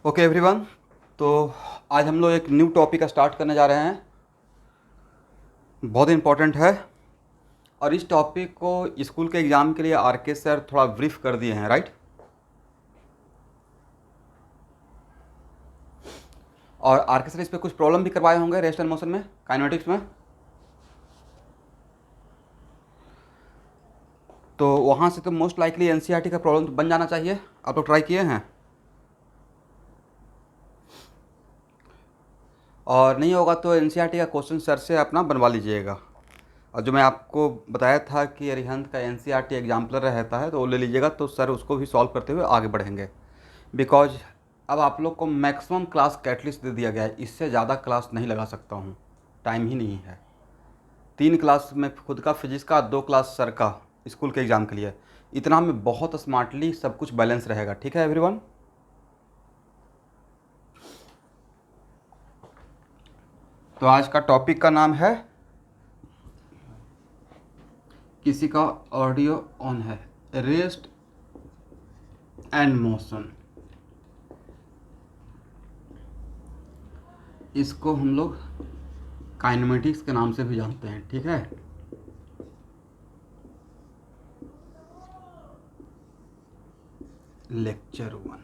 Okay everyone, तो आज हम लोग एक न्यू टॉपिक का स्टार्ट करने जा रहे हैं। बहुत इम्पोर्टेंट है और इस टॉपिक को स्कूल के एग्ज़ाम के लिए आरके सर थोड़ा ब्रीफ कर दिए हैं, राइट। और आरके सर इस पर कुछ प्रॉब्लम भी करवाए होंगे रेस्ट एंड मोशन में, काइनेटिक्स में। तो वहाँ से तो मोस्ट लाइकली एनसीईआरटी का प्रॉब्लम तो बन जाना चाहिए। आप लोग ट्राई किए हैं? और नहीं होगा तो एनसीईआरटी का क्वेश्चन सर से अपना बनवा लीजिएगा। और जो मैं आपको बताया था कि अरिहंत का एनसीईआरटी एग्जाम्पलर रहता है तो वो ले लीजिएगा, तो सर उसको भी सॉल्व करते हुए आगे बढ़ेंगे। बिकॉज अब आप लोग को मैक्सिमम क्लास कैटलिस्ट दे दिया गया है, इससे ज़्यादा क्लास नहीं लगा सकता हूँ, टाइम ही नहीं है। 3 क्लास में खुद का फिजिक्स का, 2 क्लास सर का स्कूल के एग्ज़ाम के लिए, इतना में बहुत स्मार्टली सब कुछ बैलेंस रहेगा। ठीक है एवरीवन। तो आज का टॉपिक का नाम है, किसी का ऑडियो ऑन है, रेस्ट एंड मोशन। इसको हम लोग काइनेमेटिक्स के नाम से भी जानते हैं। ठीक है। लेक्चर 1।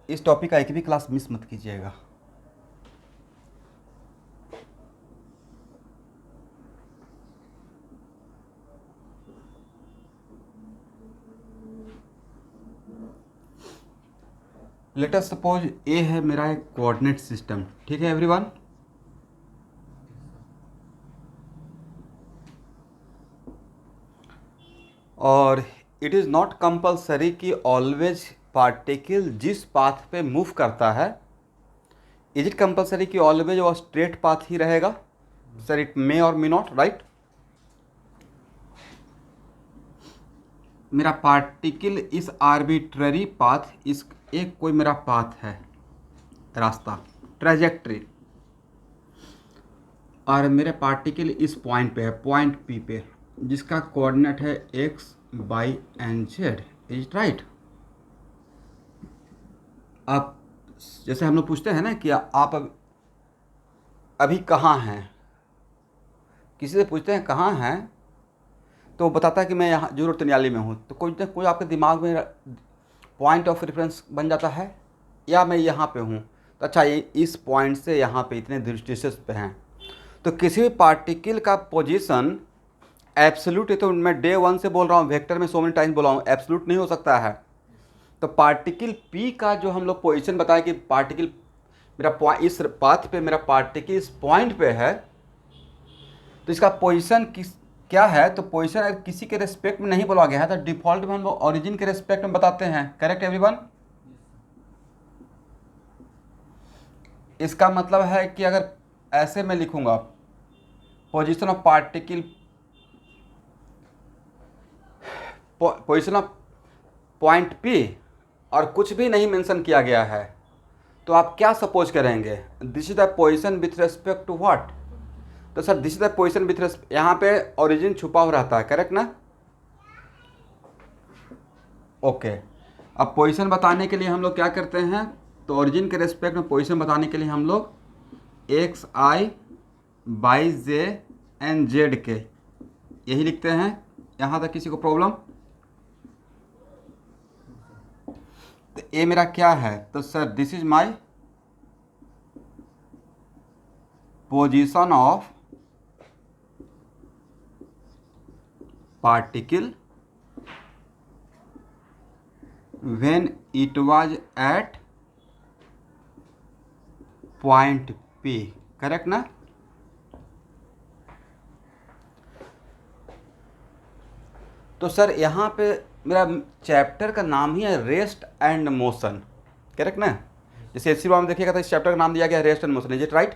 इस टॉपिक का एक भी क्लास मिस मत कीजिएगा। लेट अस सपोज ए है मेरा एक कोऑर्डिनेट सिस्टम। ठीक है एवरीवन। और इट इज़ नॉट कंपल्सरी कि ऑलवेज पार्टिकल जिस पाथ पे मूव करता है, इज इट कंपल्सरी कि ऑलवेज वो स्ट्रेट पाथ ही रहेगा? सर इट मे और मे नॉट, राइट। मेरा पार्टिकल इस आर्बिट्ररी पाथ, इस एक कोई मेरा पाथ है, रास्ता, ट्रेजेक्ट्री, और मेरे पार्टिकल इस पॉइंट पे है, पॉइंट पी पे, जिसका कोऑर्डिनेट है x y and Z. Is it right? आप जैसे हम लोग पूछते हैं ना कि आप अभी कहाँ हैं, किसी से पूछते हैं कहाँ हैं, तो वो बताता है कि मैं यहाँ 043 में हूँ। तो कोई ना कोई आपके दिमाग में पॉइंट ऑफ रेफरेंस बन जाता है, या मैं यहाँ पे हूँ तो अच्छा ये इस पॉइंट से यहाँ पे इतने डिस्टेंस पे हैं। तो किसी भी पार्टिकल का पोजीशन एब्सोल्यूट, ये तो मैं डे 1 से बोल रहा हूँ, वेक्टर में सो मेनी टाइम्स बोला हूँ, एब्सोल्यूट नहीं हो सकता है। तो पार्टिकल पी का जो हम लोग पोजीशन बताया कि पार्टिकल मेरा पॉइंट, इस पाथ पे मेरा पार्टिकल इस पॉइंट पे है, तो इसका पोजीशन क्या है? तो पोजीशन अगर किसी के रेस्पेक्ट में नहीं बोला गया है तो डिफॉल्ट में हम लोग ओरिजिन के रेस्पेक्ट में बताते हैं। Correct everyone? इसका मतलब है कि अगर ऐसे मैं लिखूंगा position of particle, position of point P, और कुछ भी नहीं मेंशन किया गया है, तो आप क्या सपोज करेंगे? This is the position with respect to what? तो sir this is the position with respect, यहाँ पे ओरिजिन छुपा हुआ रहता है। करेक्ट ना? ओके। अब पोजीशन बताने के लिए हम लोग क्या करते हैं? तो ओरिजिन के रेस्पेक्ट में पोजीशन बताने के लिए हम लोग x I by J and Z के यही लिखते हैं। यहाँ तक किसी को प्रॉब्लम? तो ए मेरा क्या है? तो sir this is my position of particle when it was at point P। Correct ना? तो सर यहाँ पे मेरा चैप्टर का नाम ही है रेस्ट एंड मोशन। करेक्ट ना? जैसे एससी में देखिएगा तो इस चैप्टर का नाम दिया गया है rest and motion. Is it right?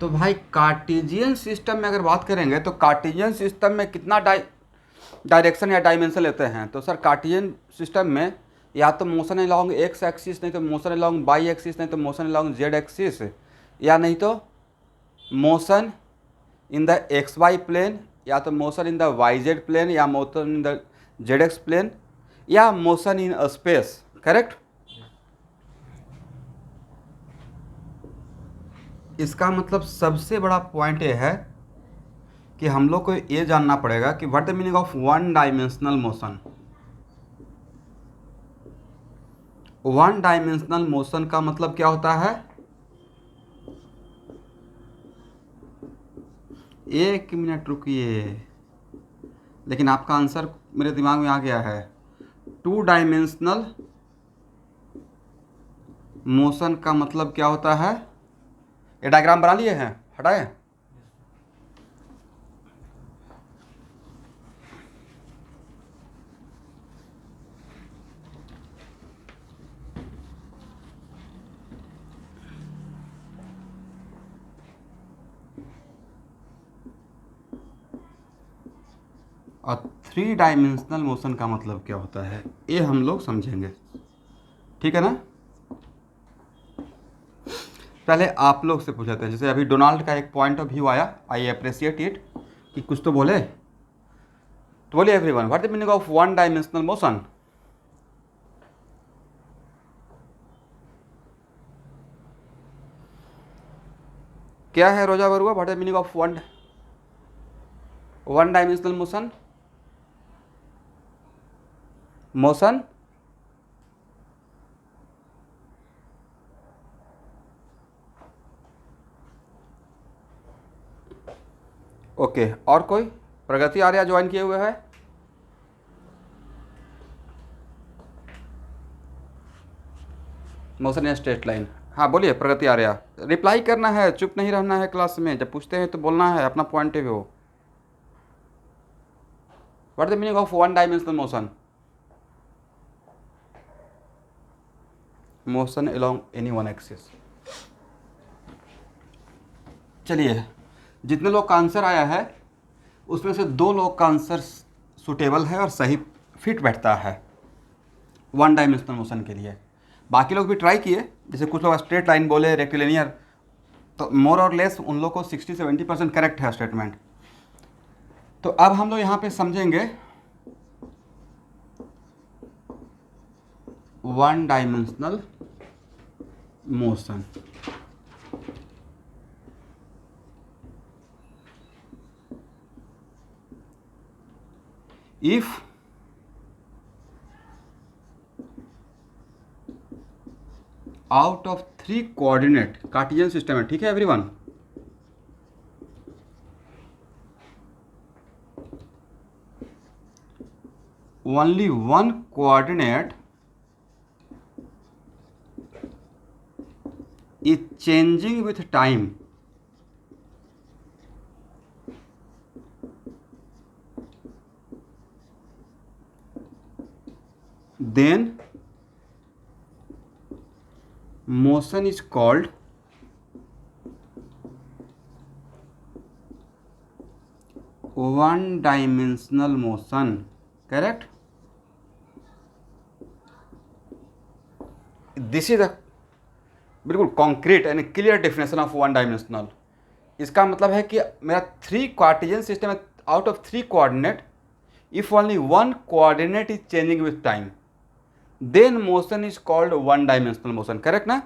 तो भाई कार्टेशियन सिस्टम में अगर बात करेंगे तो कार्टेशियन सिस्टम में कितना डायरेक्शन या डायमेंशन लेते हैं? तो सर कार्टेशियन सिस्टम में या तो मोशन अलॉन्ग एक्स एक्सिस, नहीं तो मोशन अलॉन्ग वाई एक्सिस, नहीं तो मोशन अलॉन्ग जेड एक्सिस, या नहीं तो motion in the x Y plane, या तो motion in the Y Z plane, या motion in the Z X plane, या मोशन इन स्पेस। करेक्ट। इसका मतलब सबसे बड़ा पॉइंट ये है कि हम लोग को ये जानना पड़ेगा कि what the meaning of one dimensional motion. One dimensional motion का मतलब क्या होता है? एक मिनट रुकिए, लेकिन आपका आंसर मेरे दिमाग में आ गया है। टू डायमेंशनल मोशन का मतलब क्या होता है? ये डायग्राम बना लिए हैं, हटाए। और थ्री डायमेंशनल मोशन का मतलब क्या होता है, ये हम लोग समझेंगे। ठीक है ना? पहले आप लोग से पूछते हैं, जैसे अभी डोनाल्ड का एक पॉइंट ऑफ व्यू आया, आई अप्रिशिएट इट, कि कुछ तो बोले। तो बोलिए everyone, what the meaning of one dimensional motion? क्या है रोजा Barua, what the meaning of one dimensional motion? Motion okay. और कोई? प्रगति आर्या ज्वाइन किए हुए है? मोशन या स्ट्रेट लाइन? हाँ बोलिए प्रगति आर्या। रिप्लाई करना है, चुप नहीं रहना है क्लास में, जब पूछते हैं तो बोलना है अपना point of view. What the meaning of one dimensional motion? Motion along any one axis. चलिए, जितने लोग का आंसर आया है उसमें से दो लोग का आंसर सुटेबल है और सही फिट बैठता है वन डायमेंशनल मोशन के लिए। बाकी लोग भी ट्राई किए, जैसे कुछ लोग स्ट्रेट लाइन बोले, रेक्टिलिनियर, तो मोर और लेस उन लोग को 60-70% करेक्ट है स्टेटमेंट। तो अब हम लोग यहाँ पे समझेंगे one dimensional motion. If out of three coordinate, Cartesian system है, ठीक है everyone, only one coordinate is changing with time, then motion is called one dimensional motion. Correct? This is the बिल्कुल concrete and clear definition of one dimensional. इसका मतलब है कि मेरा three Cartesian system है, out of three coordinate, if only one coordinate is changing with time, then motion is called one dimensional motion. Correct ना?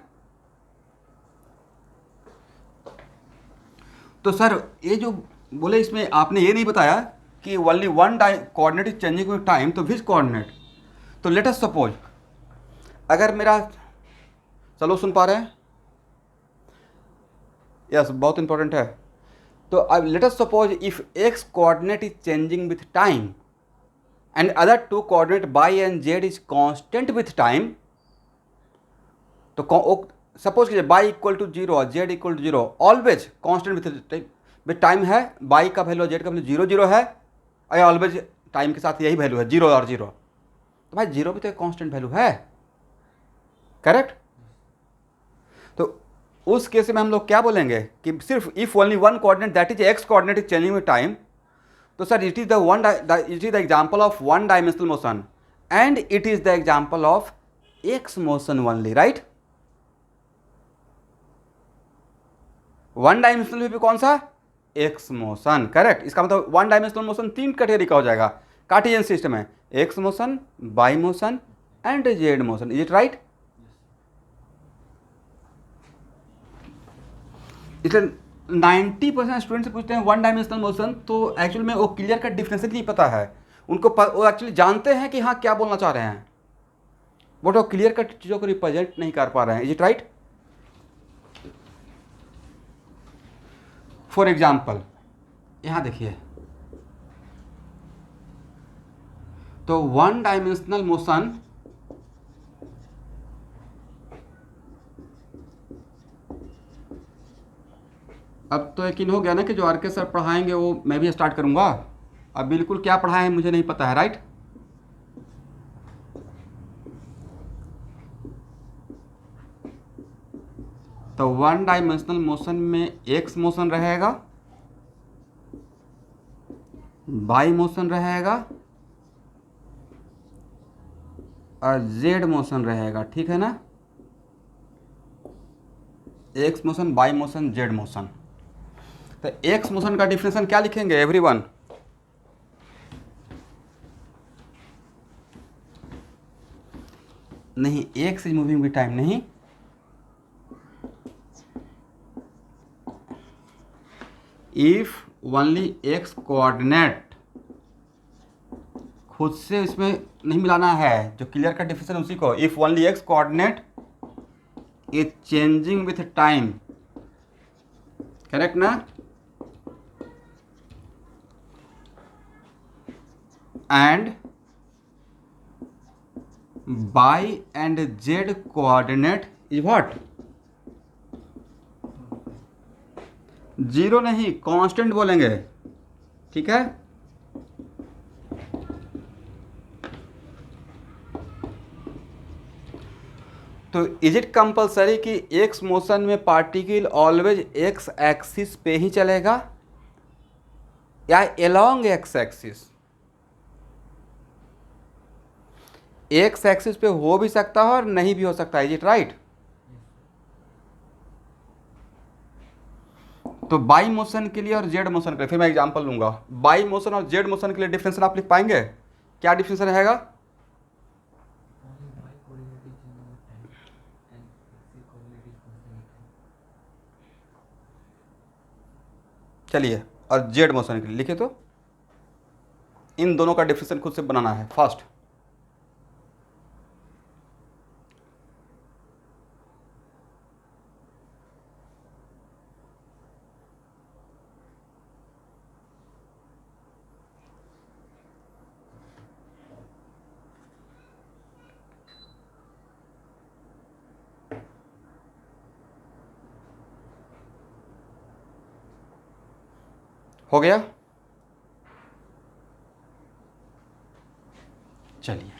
तो sir ये जो बोले, इसमें आपने ये नहीं बताया कि only one coordinate is changing with time, तो विच कोऑर्डिनेट? तो लेट अस सपोज, अगर मेरा, चलो सुन पा रहे हैं? यस, बहुत इंपॉर्टेंट है। तो अब let us suppose if x coordinate is changing with time and other two coordinate y and Z is constant with time, तो सपोज कीजिए वाई इक्वल टू 0 और z equal to 0, always constant with time है, y का value और z का value 0 है, और always time के साथ यही वैल्यू है 0 और 0, तो भाई 0 भी तो एक कांस्टेंट वैल्यू है। करेक्ट? तो उस केस में हम लोग क्या बोलेंगे कि सिर्फ if only one coordinate that is X coordinate is changing with time, तो sir it is the example of one dimensional motion and it is the example of X motion only, right. One dimensional भी कौन सा? X motion, correct. इसका मतलब one dimensional motion 3 category का हो जाएगा Cartesian system में, x motion, by motion and Z motion. Is it right? इसलिए 90% स्टूडेंट से पूछते हैं वन डायमेंशनल मोशन, तो एक्चुअल में वो क्लियर कट डिफरेंस नहीं पता है उनको। वो एक्चुअली जानते हैं कि हाँ क्या बोलना चाह रहे हैं, बट वो क्लियर कट चीज़ों को रिप्रेजेंट नहीं कर पा रहे हैं। Is it right? For example यहाँ देखिए, तो वन डायमेंशनल मोशन अब तो यकीन हो गया ना कि जो आर के सर पढ़ाएंगे वो मैं भी स्टार्ट करूंगा। अब बिल्कुल क्या पढ़ाएं मुझे नहीं पता है, राइट। तो वन डायमेंशनल मोशन में एक्स मोशन रहेगा, बाई मोशन रहेगा और जेड मोशन रहेगा, ठीक है ना। X motion, by motion, Z motion. तो एक्स मोशन का डिफिनेशन क्या लिखेंगे एवरीवन? नहीं, x is moving with time नहीं, इफ ओनली एक्स कोऑर्डिनेट, खुद से इसमें नहीं मिलाना है, जो क्लियर का डिफिनेशन उसी को, if only X coordinate is changing with time, correct ना। And Y and Z coordinate is what? Zero नहीं, कांस्टेंट बोलेंगे, ठीक है। तो इज इट कंपल्सरी कि एक्स मोशन में पार्टिकल ऑलवेज एक्स एक्सिस पे ही चलेगा या along X axis? X axis पे हो भी सकता है और नहीं भी हो सकता है, इज इट राइट? तो बाई मोशन के लिए और जेड मोशन के लिए फिर मैं एग्जांपल लूंगा। बाई मोशन और जेड मोशन के लिए डिफरेंस आप लिख पाएंगे? क्या डिफरेंस रहेगा? चलिए, और जेड मोशन के लिए लिखे तो इन दोनों का डिफरेंस खुद से बनाना है फर्स्ट। हो गया? चलिए,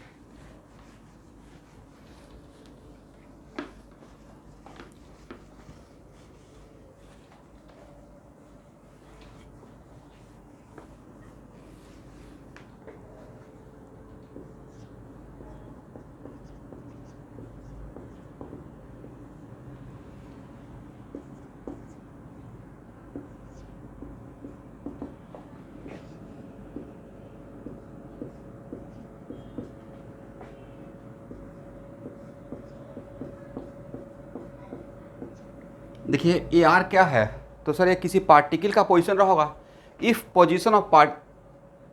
देखिए ए आर क्या है, तो सर ये किसी पार्टिकल का पोजीशन रहा होगा। इफ पोजीशन ऑफ पार्ट,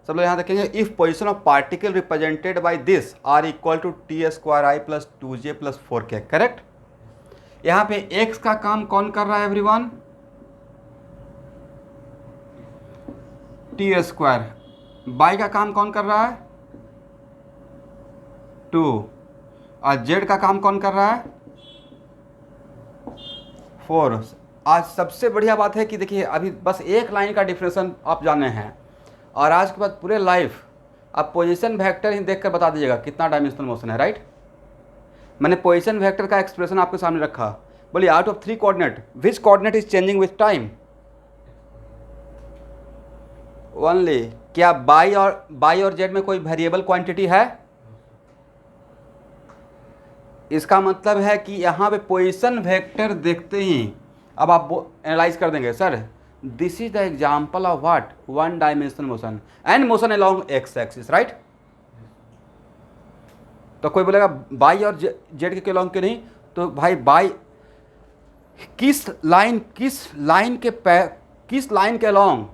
सब लोग यहाँ देखेंगे, if position of particle represented by this r equal to t square i plus 2j plus 4k, correct. यहाँ पे एक्स का काम कौन कर रहा है एवरीवन? T square. बाई का काम कौन कर रहा है? 2। और जेड का काम कौन कर रहा है? 4। आज सबसे बढ़िया बात है कि देखिए अभी बस एक लाइन का डिफरेंशन आप जाने हैं, और आज के बाद पूरे लाइफ आप पोजीशन वेक्टर ही देखकर बता दीजिएगा कितना डायमेंशनल मोशन है, राइट। मैंने पोजीशन वेक्टर का एक्सप्रेशन आपके सामने रखा। बोलिए out of 3 coordinate which coordinate is changing with time? Only. क्या बाई और जेड में कोई वेरिएबल क्वांटिटी है? इसका मतलब है कि यहाँ पे पोजीशन वेक्टर देखते ही अब आप एनालाइज कर देंगे, sir this is the example of what, one dimensional motion and motion along X axis, right. तो कोई बोलेगा बाई और जेड के अलोंग क्यों नहीं, तो भाई बाई किस लाइन के अलोंग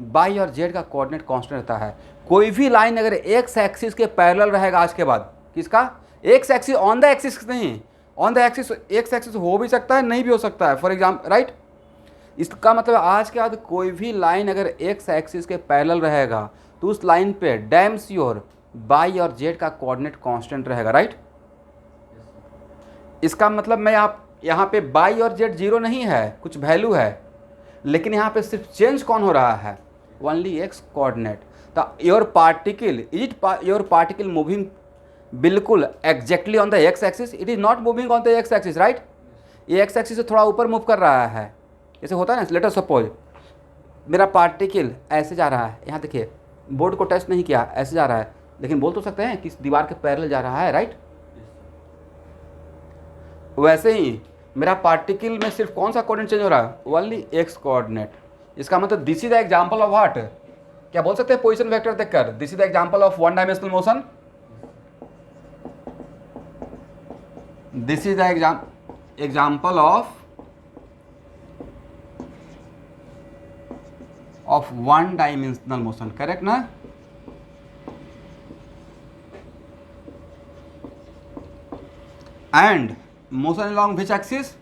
बाई और जेड का कोऑर्डिनेट कांस्टेंट रहता है। कोई भी लाइन अगर एक्स एक्सिस के पैरेलल रहेगा आज के बाद, किसका, X axis, on the axis नहीं, on the axis X axis हो भी सकता है नहीं भी हो सकता है, फॉर एग्जाम्पल, राइट। इसका मतलब आज के बाद कोई भी लाइन अगर एक्स एक्सिस के पैरेलल रहेगा तो उस लाइन पे डैम श्योर बाई और जेड का कोऑर्डिनेट कांस्टेंट रहेगा, राइट। इसका मतलब मैं आप यहाँ पे बाई और जेड जीरो नहीं है, कुछ वैल्यू है, लेकिन यहाँ पे सिर्फ चेंज कौन हो रहा है, ओनली एक्स कोऑर्डिनेट। तो your particle, is it your particle moving बिल्कुल exactly on the X axis, it is not moving on the X axis, right. ये एक्स एक्सिस से थोड़ा ऊपर मूव कर रहा है, जैसे होता है ना, लेट अस सपोज मेरा पार्टिकल ऐसे जा रहा है, यहाँ देखिए बोर्ड को टच नहीं किया, ऐसे जा रहा है, लेकिन बोल तो सकते हैं कि दीवार के पैरेलल जा रहा है, राइट। वैसे ही मेरा पार्टिकल में सिर्फ कौन सा कोऑर्डिनेट चेंज हो रहा है, ओनली एक्स कोऑर्डिनेट। इसका मतलब this is the example of what, क्या बोल सकते हैं पोजीशन वेक्टर देखकर, this is the example of one dimensional motion, this is the example of one dimensional motion, correct ना। And motion along which axis,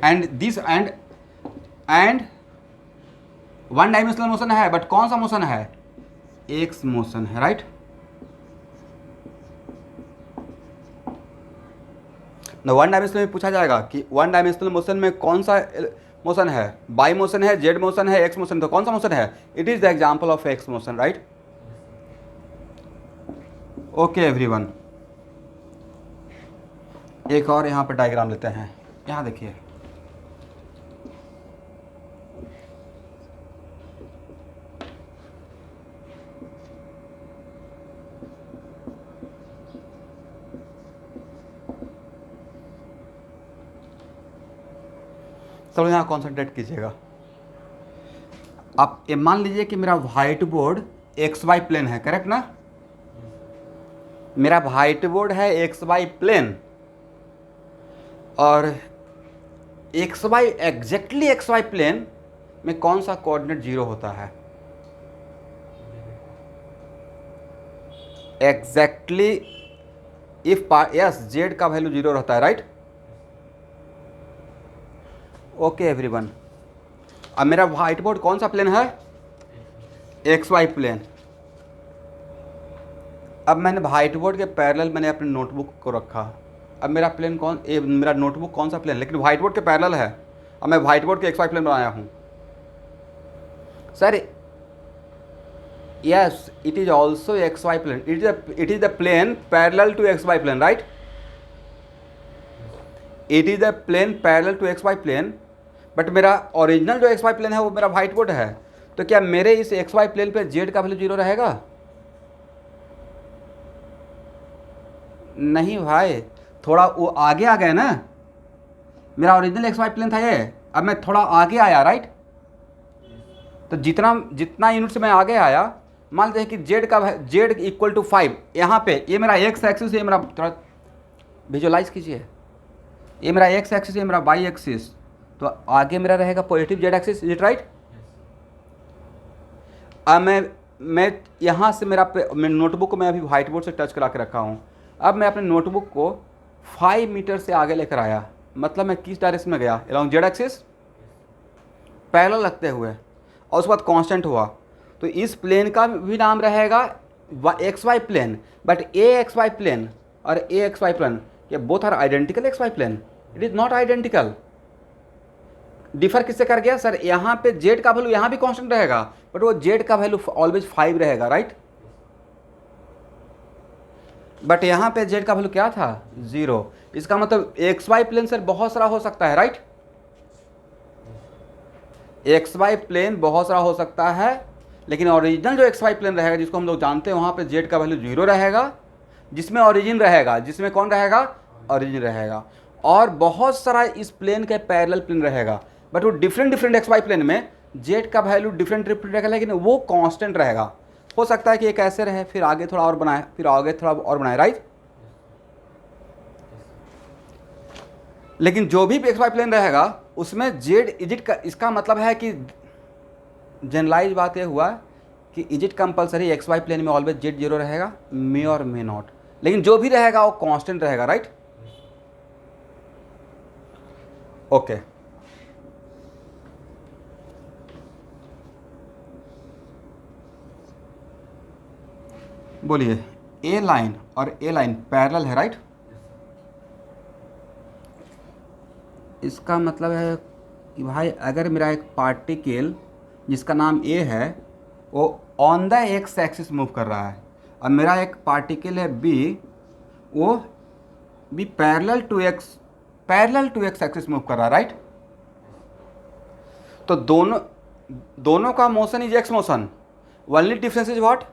and this and one dimensional motion है, but कौन सा motion है, X motion है, right. ना one dimensional में पूछा जाएगा कि वन डायमेंशनल मोशन में कौन सा मोशन है, बाई मोशन है, जेड मोशन है, एक्स मोशन, तो कौन सा मोशन है, it is the example of X motion, right. Okay everyone, एक और यहाँ पर डायग्राम लेते हैं, यहाँ देखिए चलो यहाँ कॉन्सेंट्रेट कीजिएगा। आप ये मान लीजिए कि मेरा white board x Y plane है, करेक्ट ना, मेरा व्हाइट बोर्ड है एक्स वाई प्लेन, और x y exactly x Y plane में कौन सा कोऑर्डिनेट जीरो होता है, एग्जैक्टली इफ यस जेड का वैल्यू जीरो रहता है, राइट। ओके एवरीवन, अब मेरा व्हाइट बोर्ड कौन सा प्लेन है, एक्स वाई प्लेन। अब मैंने व्हाइट बोर्ड के पैरेलल मैंने अपने नोटबुक को रखा, अब मेरा प्लेन मेरा नोटबुक कौन सा प्लेन, लेकिन व्हाइट बोर्ड के पैरेलल है, अब मैं व्हाइट बोर्ड के एक्स वाई प्लेन बनाया हूँ, sir yes it is also x Y plane, it is the plane parallel to x Y plane, right, it is the plane parallel to x Y plane, but मेरा original जो x Y plane है वो मेरा white board है, तो क्या मेरे इस एक्स वाई प्लेन पे जेड का वैल्यू जीरो रहेगा, नहीं भाई, थोड़ा वो आगे आ गया ना, मेरा ओरिजिनल एक्स वाई प्लेन था ये, अब मैं थोड़ा आगे आया, राइट। तो जितना यूनिट से मैं आगे आया, मान लेते हैं कि जेड इक्वल टू 5, यहाँ पे ये मेरा एक्स एक्सिस, ये मेरा थोड़ा विजुअलाइज कीजिए, ये मेरा एक्स एक्सिस, ये मेरा वाई एक्सिस, तो आगे मेरा रहेगा positive Z axis, is it right. अब मैं यहाँ से मैं नोटबुक को मैं अभी व्हाइट बोर्ड से टच करा के रखा हूँ, अब मैं अपने नोटबुक को 5 मीटर से आगे लेकर आया, मतलब मैं किस डायरेक्शन में गया, अलॉन्ग जेड एक्सिस पैरेलल रखते हुए, और उसके बाद कांस्टेंट हुआ, तो इस प्लेन का भी नाम रहेगा x Y plane, but a x Y plane और ए एक्स वाई प्लेन ये both are identical x Y plane, it is not identical. Differ किससे कर गया सर, यहाँ पे जेड का वैल्यू यहाँ भी कांस्टेंट रहेगा, बट वो जेड का वैल्यू ऑलवेज 5 रहेगा, राइट, बट यहाँ पे जेड का वैल्यू क्या था, 0। इसका मतलब एक्स वाई प्लेन सर बहुत सारा हो सकता है, राइट, एक्स वाई प्लेन बहुत सारा हो सकता है, लेकिन ओरिजिनल जो एक्स वाई प्लेन रहेगा जिसको हम लोग जानते हैं वहाँ पे जेड का वैल्यू 0 रहेगा, जिसमें ओरिजिन रहेगा, जिसमें कौन रहेगा, ओरिजिन रहेगा, और बहुत सारा इस प्लेन के पैरेलल प्लेन रहेगा, बट वो different different x Y plane में जेड का वैल्यू डिफरेंट डिफरेंट रहेगा, लेकिन वो कांस्टेंट रहेगा। हो सकता है कि एक ऐसे रहे, फिर आगे थोड़ा और बनाए, फिर आगे थोड़ा और बनाए, राइट। लेकिन जो भी एक्स वाई प्लेन रहेगा उसमें जेड इजिट का, इसका मतलब है कि जनरलाइज बात यह हुआ कि is it compulsory x Y plane में ऑलवेज जेड जीरो रहेगा, मे और मे नॉट, लेकिन जो भी रहेगा वो कांस्टेंट रहेगा, राइट। ओके, बोलिए, ए लाइन और ए लाइन पैरेलल है, राइट। इसका मतलब है कि भाई अगर मेरा एक पार्टिकल जिसका नाम ए है वो on the X axis move कर रहा है, और मेरा एक पार्टिकल है बी, वो भी parallel to x axis move कर रहा है, राइट। तो दोनों का motion is x motion, only difference is what,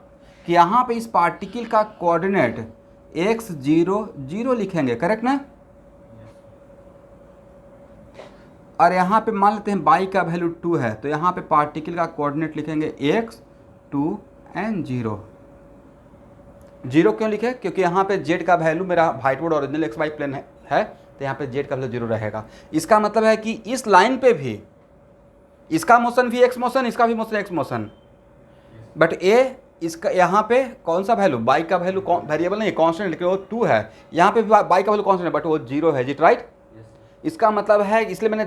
कि यहाँ पे इस पार्टिकल का कोऑर्डिनेट एक्स जीरो जीरो लिखेंगे, करेक्ट ना। और यहाँ पे मान लेते हैं बाई का वैल्यू 2 है, तो यहाँ पे पार्टिकल का कोऑर्डिनेट लिखेंगे x 2 एंड 0। जीरो क्यों लिखे, क्योंकि यहाँ पे z का वैल्यू मेरा white board original x Y plane है, तो यहाँ पे z का वैल्यू 0 रहेगा। इसका मतलब है कि इस लाइन पे भी इसका मोशन भी एक्स मोशन, इसका भी मोशन एक्स मोशन, बट ए इसका यहाँ पे कौन सा वैल्यू, बाई का वैल्यू वेरिएबल नहीं कांस्टेंट, लेकिन वो 2 है, यहाँ पे भी बाई का वैल्यू कांस्टेंट है, बट वो 0 है, जिट राइट। इसका मतलब है, इसलिए मैंने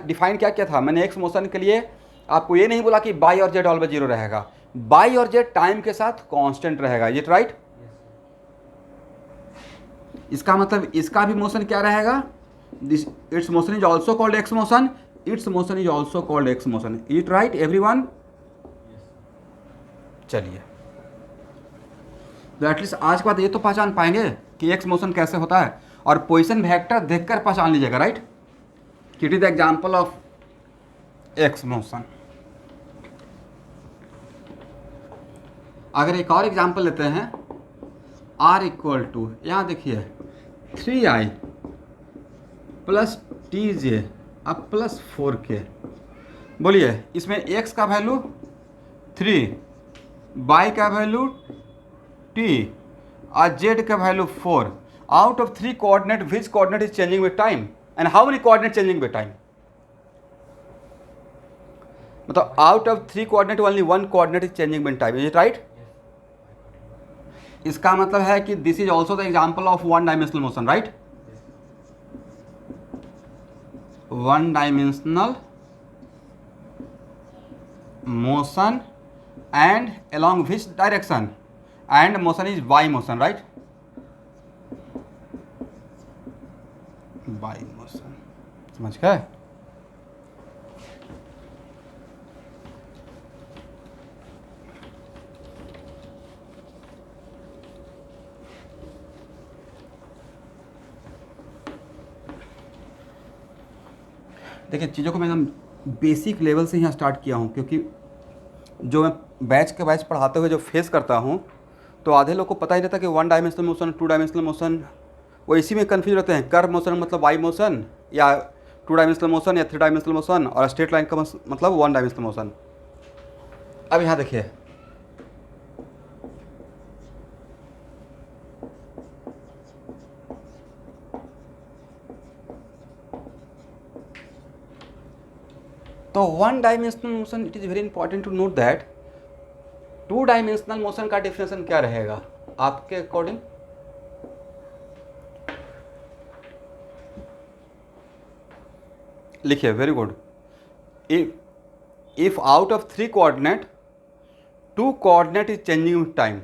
डिफाइन क्या किया था, मैंने एक्स मोशन के लिए आपको ये नहीं बोला कि बाई और जेड ऑलवेज 0 रहेगा, बाई और जेड टाइम के साथ कांस्टेंट रहेगा, ये राइट। इसका मतलब इसका भी मोशन क्या रहेगा, this it's motion is also called x motion, it's motion is also called x motion, it right everyone. चलिए, तो एटलीस्ट आज के बाद ये तो पहचान पाएंगे कि एक्स मोशन कैसे होता है, और पोजीशन वेक्टर देखकर पहचान लीजिएगा, राइट, कि it is the example of X motion. अगर एक और एग्जांपल लेते हैं, r इक्वल टू, यहाँ देखिए 3i प्लस टी जे अब प्लस 4k, बोलिए इसमें x का वैल्यू 3, y का वैल्यू t और z का value 4। Out of 3 coordinate, which coordinate is changing with time, and how many coordinate changing with time? मतलब out of 3 coordinate only 1 coordinate is changing with time, is it right? इसका मतलब है कि this is also the example of one dimensional motion, right? One dimensional motion, and along which direction? And motion is y motion, right? By motion, समझ गए। देखिए, चीज़ों को मैं एकदम बेसिक लेवल से यहाँ स्टार्ट किया हूँ, क्योंकि जो मैं बैच के बैच पढ़ाते हुए जो फेस करता हूँ, तो आधे लोग को पता ही रहता कि 1 डायमेंशनल मोशन, 2 डायमेंशनल मोशन, वो इसी में कन्फ्यूज रहते हैं। कर्व मोशन मतलब वाई मोशन, या 2 डायमेंशनल मोशन, या 3 डायमेंशनल मोशन, और स्ट्रेट लाइन का मतलब 1 डायमेंशनल मोशन। अब यहाँ देखिए, तो 1 dimensional motion, it is very important to note that 2 dimensional motion का डिफिनेशन क्या रहेगा आपके अकॉर्डिंग। लिखिए, very good. If out of 3 coordinate 2 coordinate is changing with time,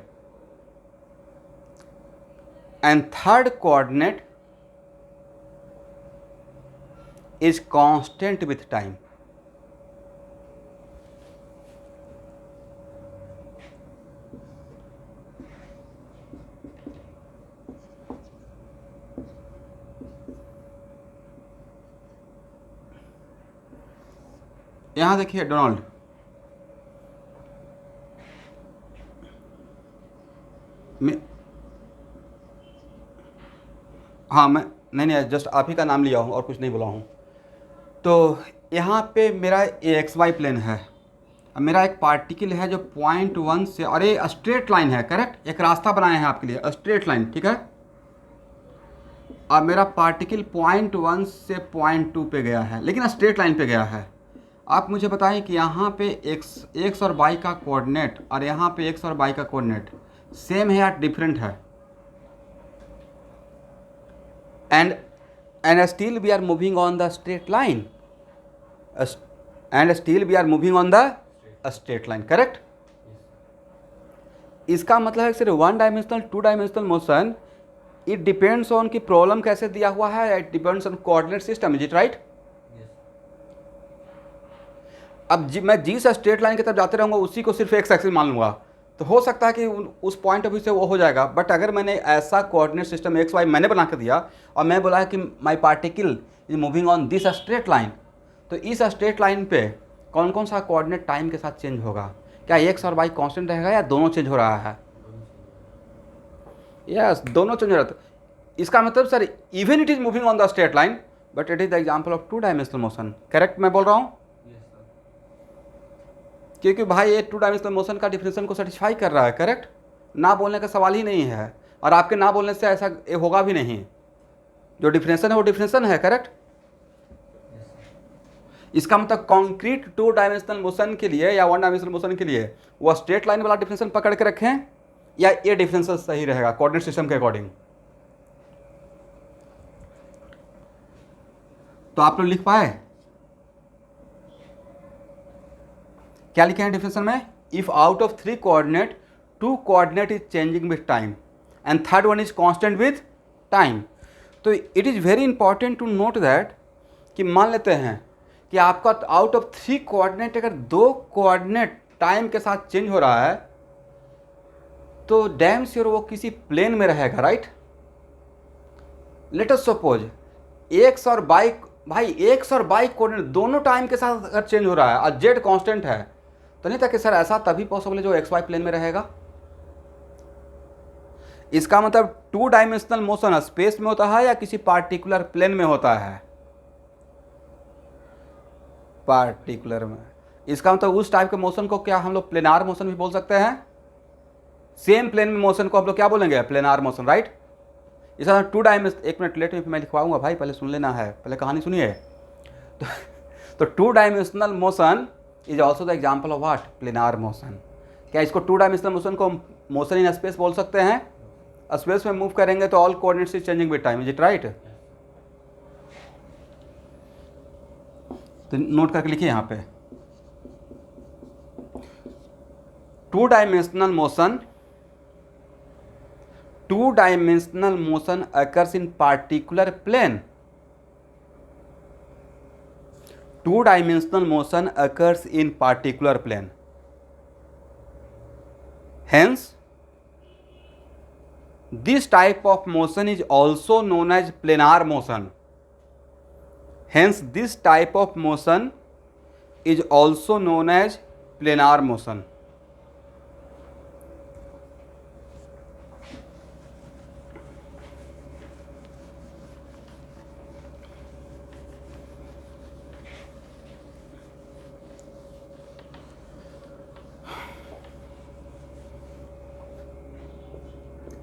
and third coordinate is constant with time. यहाँ देखिए Donald, हाँ मैं नहीं जस्ट आप ही का नाम लिया हूँ और कुछ नहीं बोला हूँ। तो यहाँ पे मेरा एक्स वाई प्लेन है। अब मेरा एक पार्टिकल है जो पॉइंट 1 से, और ये स्ट्रेट लाइन है, करेक्ट, एक रास्ता बनाए हैं आपके लिए, स्ट्रेट लाइन, ठीक है। अब मेरा पार्टिकल पॉइंट 1 से पॉइंट 2 पे गया है, लेकिन स्ट्रेट लाइन पे गया है। आप मुझे बताएं कि यहाँ पे एक्स और वाई का कोऑर्डिनेट और यहाँ पे एक्स और वाई का कोऑर्डिनेट सेम है या डिफरेंट है? And still we are moving on the straight line, and still we are moving on the straight line, correct. इसका मतलब है सिर्फ 1 dimensional 2 dimensional motion, it depends on कि प्रॉब्लम कैसे दिया हुआ है, it depends on coordinate system, is it right? अब मैं जिस स्ट्रेट लाइन की तरफ जाते रहूँगा उसी को सिर्फ एक्स एक्सिस मान लूँगा, तो हो सकता है कि उस पॉइंट ऑफ व्यू से वो हो जाएगा। बट अगर मैंने ऐसा कोऑर्डिनेट सिस्टम एक्स वाई मैंने बना कर दिया और मैं बोला है कि my particle is moving on this straight line, तो इस स्ट्रेट लाइन पे कौन कौन सा कोऑर्डिनेट टाइम के साथ चेंज होगा? क्या एक्स और वाई कांस्टेंट रहेगा या दोनों चेंज हो रहा है? यस, दोनों चेंज हो रहा है। इसका मतलब sir even it is moving on the straight line but it is the example of 2 dimensional motion, correct मैं बोल रहा हूँ? क्योंकि भाई ये 2 डायमेंशनल मोशन का डिफिनेशन को सेटिस्फाई कर रहा है, करेक्ट। ना बोलने का सवाल ही नहीं है, और आपके ना बोलने से ऐसा होगा भी नहीं। जो डिफिनेशन है वो डिफिनेशन है, करेक्ट। इसका मतलब कॉन्क्रीट 2 डायमेंशनल मोशन के लिए या 1 डायमेंशनल मोशन के लिए वो स्ट्रेट लाइन वाला डिफिनेशन पकड़ के रखें या ये डिफिनेशन सही रहेगा कोऑर्डिनेट सिस्टम के अकॉर्डिंग? तो आप लोग लिख पाए? क्या लिखे हैं डिफिनेशन में? If out of 3 coordinate 2 coordinate is changing with time and third one is constant with time. तो it is very important to note that कि मान लेते हैं कि आपका आउट ऑफ 3 कोऑर्डिनेट अगर 2 कोऑर्डिनेट टाइम के साथ चेंज हो रहा है तो डैम श्योर वो किसी प्लेन में रहेगा, right. Late us suppose x और वाई, भाई एक्स और वाई कोऑर्डिनेट दोनों टाइम के साथ अगर चेंज हो रहा है और जेड कांस्टेंट है, तो नहीं था कि सर ऐसा तभी पॉसिबल है जो एक्स वाई प्लेन में रहेगा। इसका मतलब 2 डायमेंशनल मोशन स्पेस में होता है या किसी पार्टिकुलर प्लेन में होता है? पार्टिकुलर में। इसका मतलब उस टाइप के मोशन को क्या हम लोग प्लेनार मोशन भी बोल सकते हैं? सेम प्लेन में मोशन को हम लोग क्या बोलेंगे? Planar motion, right. इसका 2 डायमेंशन, एक मिनट लेट में मैं लिखवाऊंगा भाई, पहले सुन लेना है, पहले कहानी सुनिए। तो 2 dimensional motion is also the example of what? Planar motion. क्या इसको 2 डायमेंशनल मोशन को मोशन इन स्पेस बोल सकते हैं? स्पेस में मूव करेंगे तो all coordinates is changing with time, is it right? तो नोट करके लिखिए यहाँ पे 2 dimensional motion, 2 dimensional motion occurs in particular plane. 2 dimensional motion occurs in particular plane. Hence, this type of motion is also known as planar motion. Hence, this type of motion is also known as planar motion.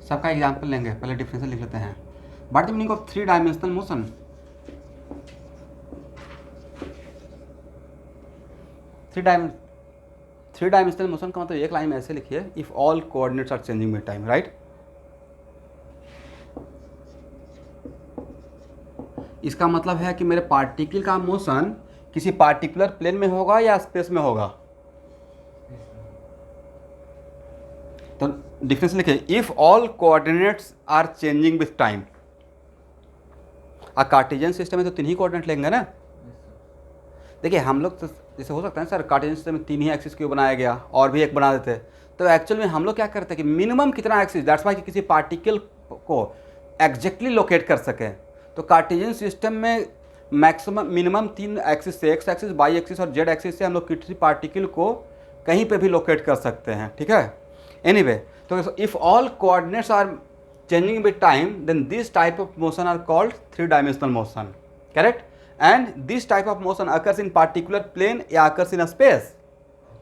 सबका example लेंगे, पहले definition लिख लेते हैं। What the meaning of 3 dimensional motion? 3 dimensional motion का मतलब एक line में ऐसे लिखिए, if all coordinates are changing with time, right. इसका मतलब है कि मेरे पार्टिकल का मोशन किसी पार्टिकुलर प्लेन में होगा या स्पेस में होगा? तो डिफरेंस लिखिए, if all coordinates are changing with time. Cartesian system में तो 3 ही कोऑर्डिनेट लेंगे ना। देखिए हम लोग तो जैसे हो सकता है सर कार्टेशियन सिस्टम में 3 ही एक्सिस क्यों बनाया गया और भी एक बना देते, तो एक्चुअल में हम लोग क्या करते हैं कि मिनिमम कितना एक्सिस, दैट्स वाई कि किसी पार्टिकल को एग्जैक्टली लोकेट कर सकें। तो कार्टेशियन सिस्टम में मैक्सिमम मिनिमम 3 एक्सिस से, एक्स एक्सिस, वाई एक्सिस और जेड एक्सिस से हम लोग किसी पार्टिकल को कहीं पे भी लोकेट कर सकते हैं, ठीक है। एनीवे, तो if all coordinates are changing with time, then this type of motion are called three-dimensional motion. Correct? And this type of motion occurs in particular plane या occurs in a space.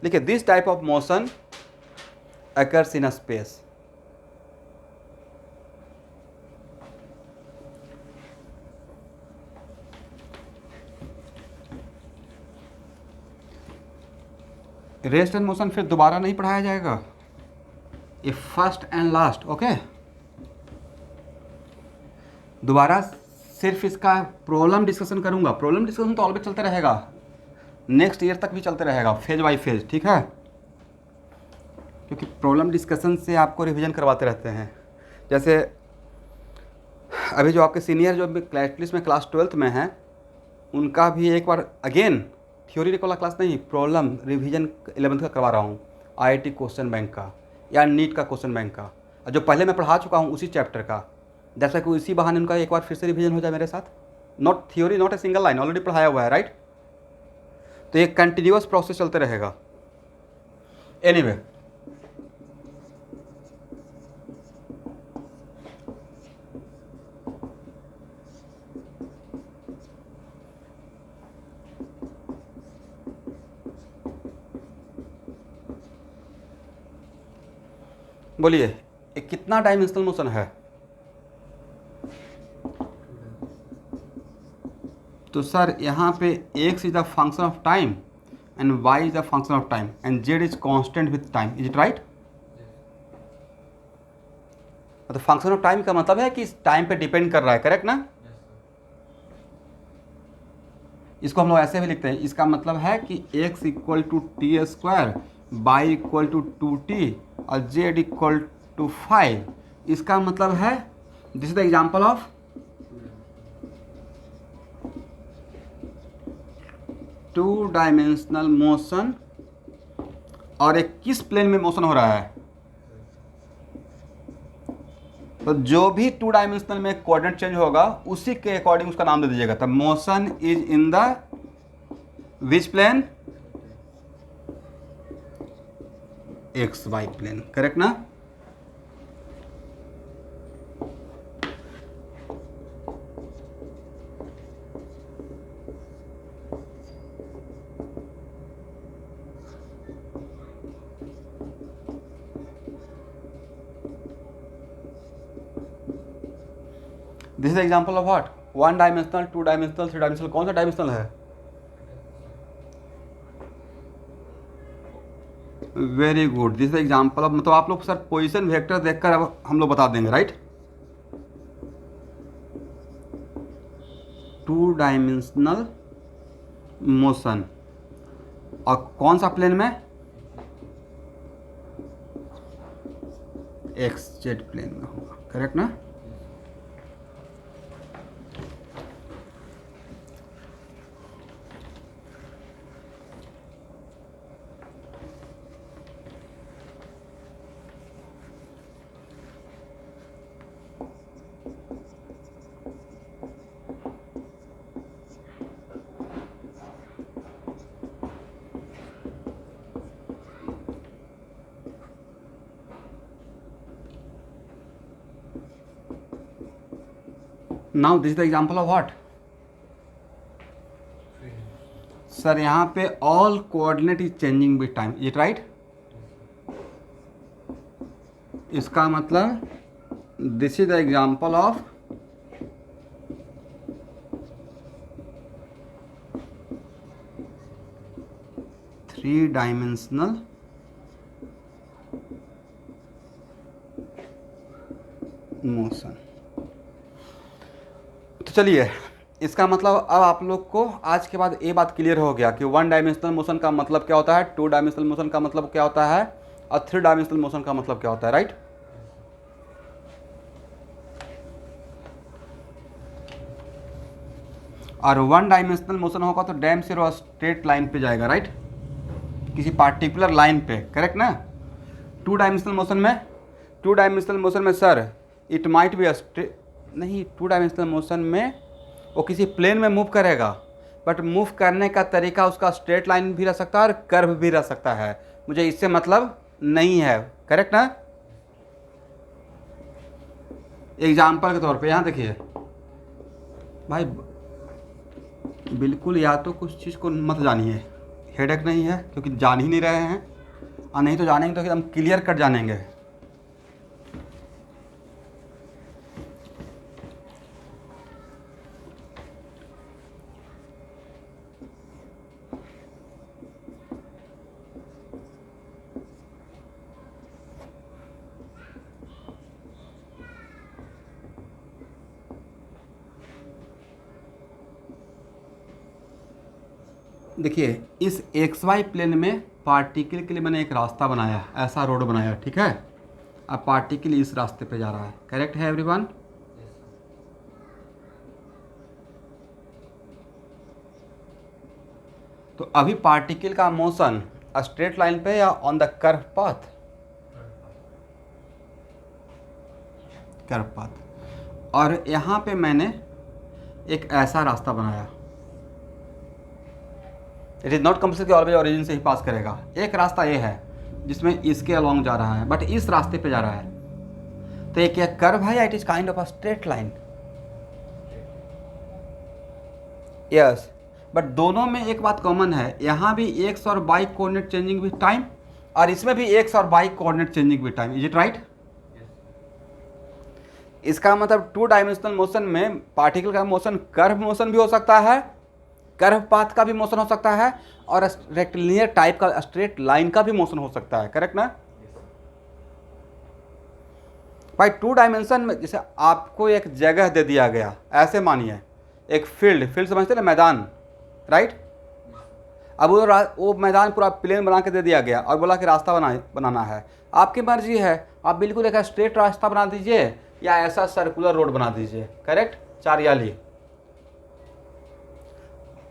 देखिए, this type of motion occurs in a space. Rest and motion फिर दोबारा नहीं पढ़ाया जाएगा, ये first and last. Okay, दोबारा सिर्फ इसका प्रॉब्लम डिस्कशन करूंगा। प्रॉब्लम डिस्कशन तो ऑलवेज चलते रहेगा, नेक्स्ट ईयर तक भी चलते रहेगा, फेज बाय फेज, ठीक है, क्योंकि प्रॉब्लम डिस्कशन से आपको रिवीजन करवाते रहते हैं। जैसे अभी जो आपके सीनियर जो एटलीस्ट में क्लास 12th में हैं, उनका भी एक बार अगेन थ्योरी वाला क्लास नहीं, प्रॉब्लम रिवीजन 11th का करवा रहा हूँ, IIT क्वेश्चन बैंक का या नीट का क्वेश्चन बैंक का, जो पहले मैं पढ़ा चुका हूँ उसी चैप्टर का, जैसा कि इसी बहाने उनका एक बार फिर से रिवीजन हो जाए मेरे साथ। Not theory, not a single line, already पढ़ाया हुआ है, राइट। तो ये कंटिन्यूअस प्रोसेस चलते रहेगा। एनीवे, बोलिए ये कितना डायमेंशनल मोशन है? तो सर यहाँ पे x is the function of time and y is the function of time and z is constant with time, is it right? तो फंक्शन ऑफ टाइम का मतलब है कि टाइम पे डिपेंड कर रहा है, करेक्ट ना? इसको हम लोग ऐसे भी लिखते हैं, इसका मतलब है कि x equal to t square, y equal to 2t और z इक्वल टू 5। इसका मतलब है this is the example of two dimensional motion. और एक किस प्लेन में मोशन हो रहा है? तो जो भी टू डायमेंशनल में कोऑर्डिनेट चेंज होगा उसी के अकॉर्डिंग उसका नाम दे दीजिएगा। तब motion is in the which plane? X Y plane, correct ना? This is example of what? One dimensional, two dimensional, three dimensional. कौन सा डायमेंशनल है? Very good, this is example of, मतलब आप लोग सर पोजीशन वेक्टर देखकर अब हम लोग बता देंगे, राइट? टू डायमेंशनल मोशन और कौन सा प्लेन में? एक्स जेड प्लेन में होगा, करेक्ट ना? Now this is the example of what? Sir यहाँ पे all coordinate is changing with time, is it right? इसका मतलब this is the example of three dimensional motion. तो चलिए, इसका मतलब अब आप लोग को आज के बाद ये बात क्लियर हो गया कि वन डायमेंशनल मोशन का मतलब क्या होता है, टू डायमेंशनल मोशन का मतलब क्या होता है और थ्री डायमेंशनल मोशन का मतलब क्या होता है, राइट? और वन डायमेंशनल मोशन होगा तो डैम से स्ट्रेट लाइन पे जाएगा, राइट? किसी पार्टिकुलर लाइन पे, करेक्ट ना? टू डायमेंशनल मोशन में सर इट माइट बी नहीं, टू डायमेंशनल मोशन में वो किसी प्लेन में मूव करेगा, बट मूव करने का तरीका उसका स्ट्रेट लाइन भी रह सकता है और कर्व भी रह सकता है, मुझे इससे मतलब नहीं है, करेक्ट ना? एग्जाम्पल के तौर पे यहाँ देखिए भाई, बिल्कुल या तो कुछ चीज़ को मत जानिए, हेडेक नहीं है क्योंकि जान ही नहीं रहे हैं, और नहीं तो जानेंगे तो एकदम क्लियर कट जानेंगे। देखिए इस एक्स वाई प्लेन में पार्टिकल के लिए मैंने एक रास्ता बनाया, ऐसा रोड बनाया, ठीक है। अब पार्टिकल इस रास्ते पे जा रहा है, करेक्ट है एवरीवन। तो अभी पार्टिकल का मोशन स्ट्रेट लाइन पे या on the curve path? Curve path. और यहाँ पे मैंने एक ऐसा रास्ता बनाया, it is not compulsory always origin से ही पास करेगा। एक रास्ता ये है जिसमें इसके अलोंग जा रहा है, बट इस रास्ते पे जा रहा है, तो ये क्या कर्व है या it is kind of a straight line? Yes, but दोनों में एक बात कॉमन है, यहाँ भी एक्स और y coordinate changing with time, और इसमें भी एक्स और y coordinate changing with time. Is it right? इसका मतलब टू डायमेंशनल मोशन में पार्टिकल का मोशन कर्व मोशन भी हो सकता है, कर्व पाथ का भी मोशन हो सकता है, और रेक्टिलिनियर टाइप का स्ट्रेट लाइन का भी मोशन हो सकता है, करेक्ट ना? भाई टू डायमेंशन में जैसे आपको एक जगह दे दिया गया, ऐसे मानिए एक फील्ड समझते ना, मैदान, राइट? अब वो मैदान पूरा प्लेन बना के दे दिया गया और बोला कि रास्ता बनाना है। आपकी मर्जी है, आप बिल्कुल एक स्ट्रेट रास्ता बना दीजिए या ऐसा सर्कुलर रोड बना दीजिए, करेक्ट, चारियाली।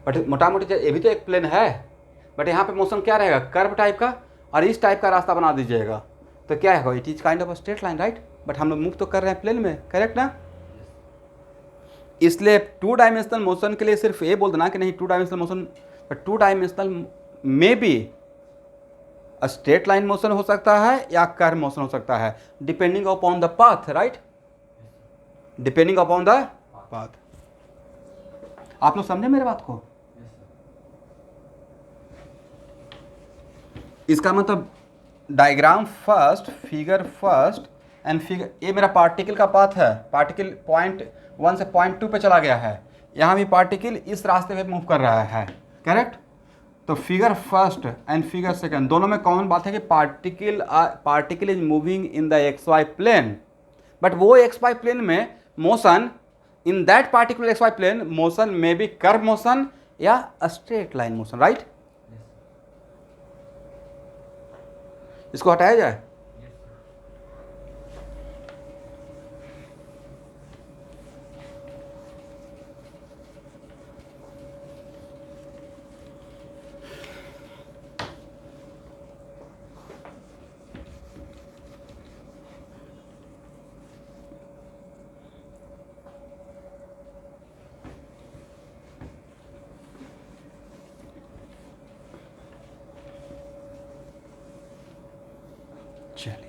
बट मोटा मोटी ये भी तो एक प्लेन है, बट यहाँ पे मोशन क्या रहेगा, कर्व टाइप का, और इस टाइप का रास्ता बना दीजिएगा तो क्या है, it is kind of straight line, right? But हम लोग मूव तो कर रहे हैं प्लेन में, करेक्ट ना? इसलिए टू डायमेंशनल मोशन के लिए सिर्फ ये बोल देना कि नहीं to dimensional motion, but to dimensional में भी स्ट्रेट लाइन मोशन हो सकता है या कर्व मोशन हो सकता है, depending upon the path, right? Depending upon the path. आप लोग समझे मेरे बात को? इसका मतलब diagram first, figure first and figure, ये मेरा पार्टिकल का पाथ है, पार्टिकल पॉइंट 1 से पॉइंट 2 पे चला गया है, यहाँ भी पार्टिकल इस रास्ते पे मूव कर रहा है, करेक्ट? तो figure first and figure second दोनों में कॉमन बात है कि particle is moving in the x Y plane, but वो एक्स वाई प्लेन में motion, in that particular x Y plane motion may be curve motion या straight line motion, right? इसको हटाया जाए। चलिए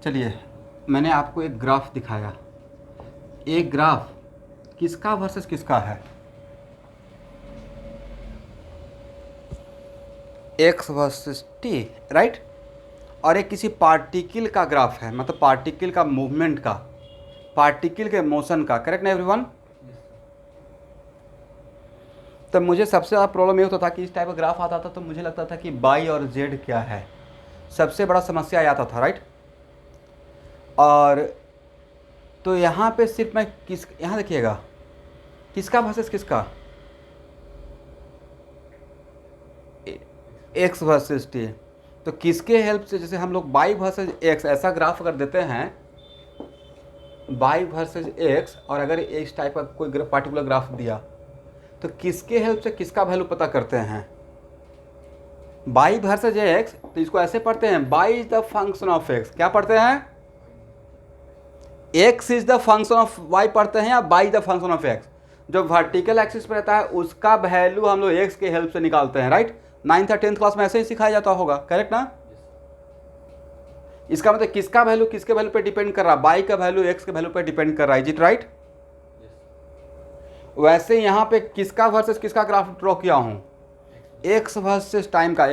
चलिए मैंने आपको एक ग्राफ दिखाया, एक ग्राफ किसका वर्सेस किसका है? X versus T, right. और एक किसी पार्टिकल का ग्राफ है, मतलब पार्टिकल का मूवमेंट का, पार्टिकल के मोशन का, करेक्ट ना एवरीवन। तो मुझे सबसे ज़्यादा प्रॉब्लम ये होता था कि इस टाइप का ग्राफ आता था तो मुझे लगता था कि बाई और जेड क्या है, सबसे बड़ा समस्या आ जाता था, राइट। और तो यहाँ पे सिर्फ मैं यहाँ देखिएगा किसका वर्सेस किसका, एक्स वर्सेस टी। तो किसके हेल्प से, जैसे हम लोग बाई वर्सेस एक्स ऐसा ग्राफ अगर देते हैं, बाई वर्सेस एक्स, और अगर इस टाइप का कोई पार्टिकुलर ग्राफ दिया तो किसके हेल्प से किसका वैल्यू पता करते हैं, बाई वर्सेस एक्स। तो इसको ऐसे पढ़ते हैं, y is the function of x, क्या पढ़ते हैं, x is the function of y पढ़ते हैं, या y the function of x. जो वर्टिकल एक्सिस पर रहता है उसका वैल्यू हम लोग एक्स के हेल्प से निकालते हैं, राइट। 9th या 10th क्लास में ऐसे ही सिखाया जाता होगा, करेक्ट ना। इसका मतलब किसका वैल्यू किसके वैल्यू पे डिपेंड कर रहा है, बाई का वैल्यू एक्स के वैल्यू पे डिपेंड कर रहा है, इज इट राइट। वैसे यहाँ पे किसका वर्सेस किसका ग्राफ ड्रॉ किया हूँ, एक्स वर्सेस टाइम का,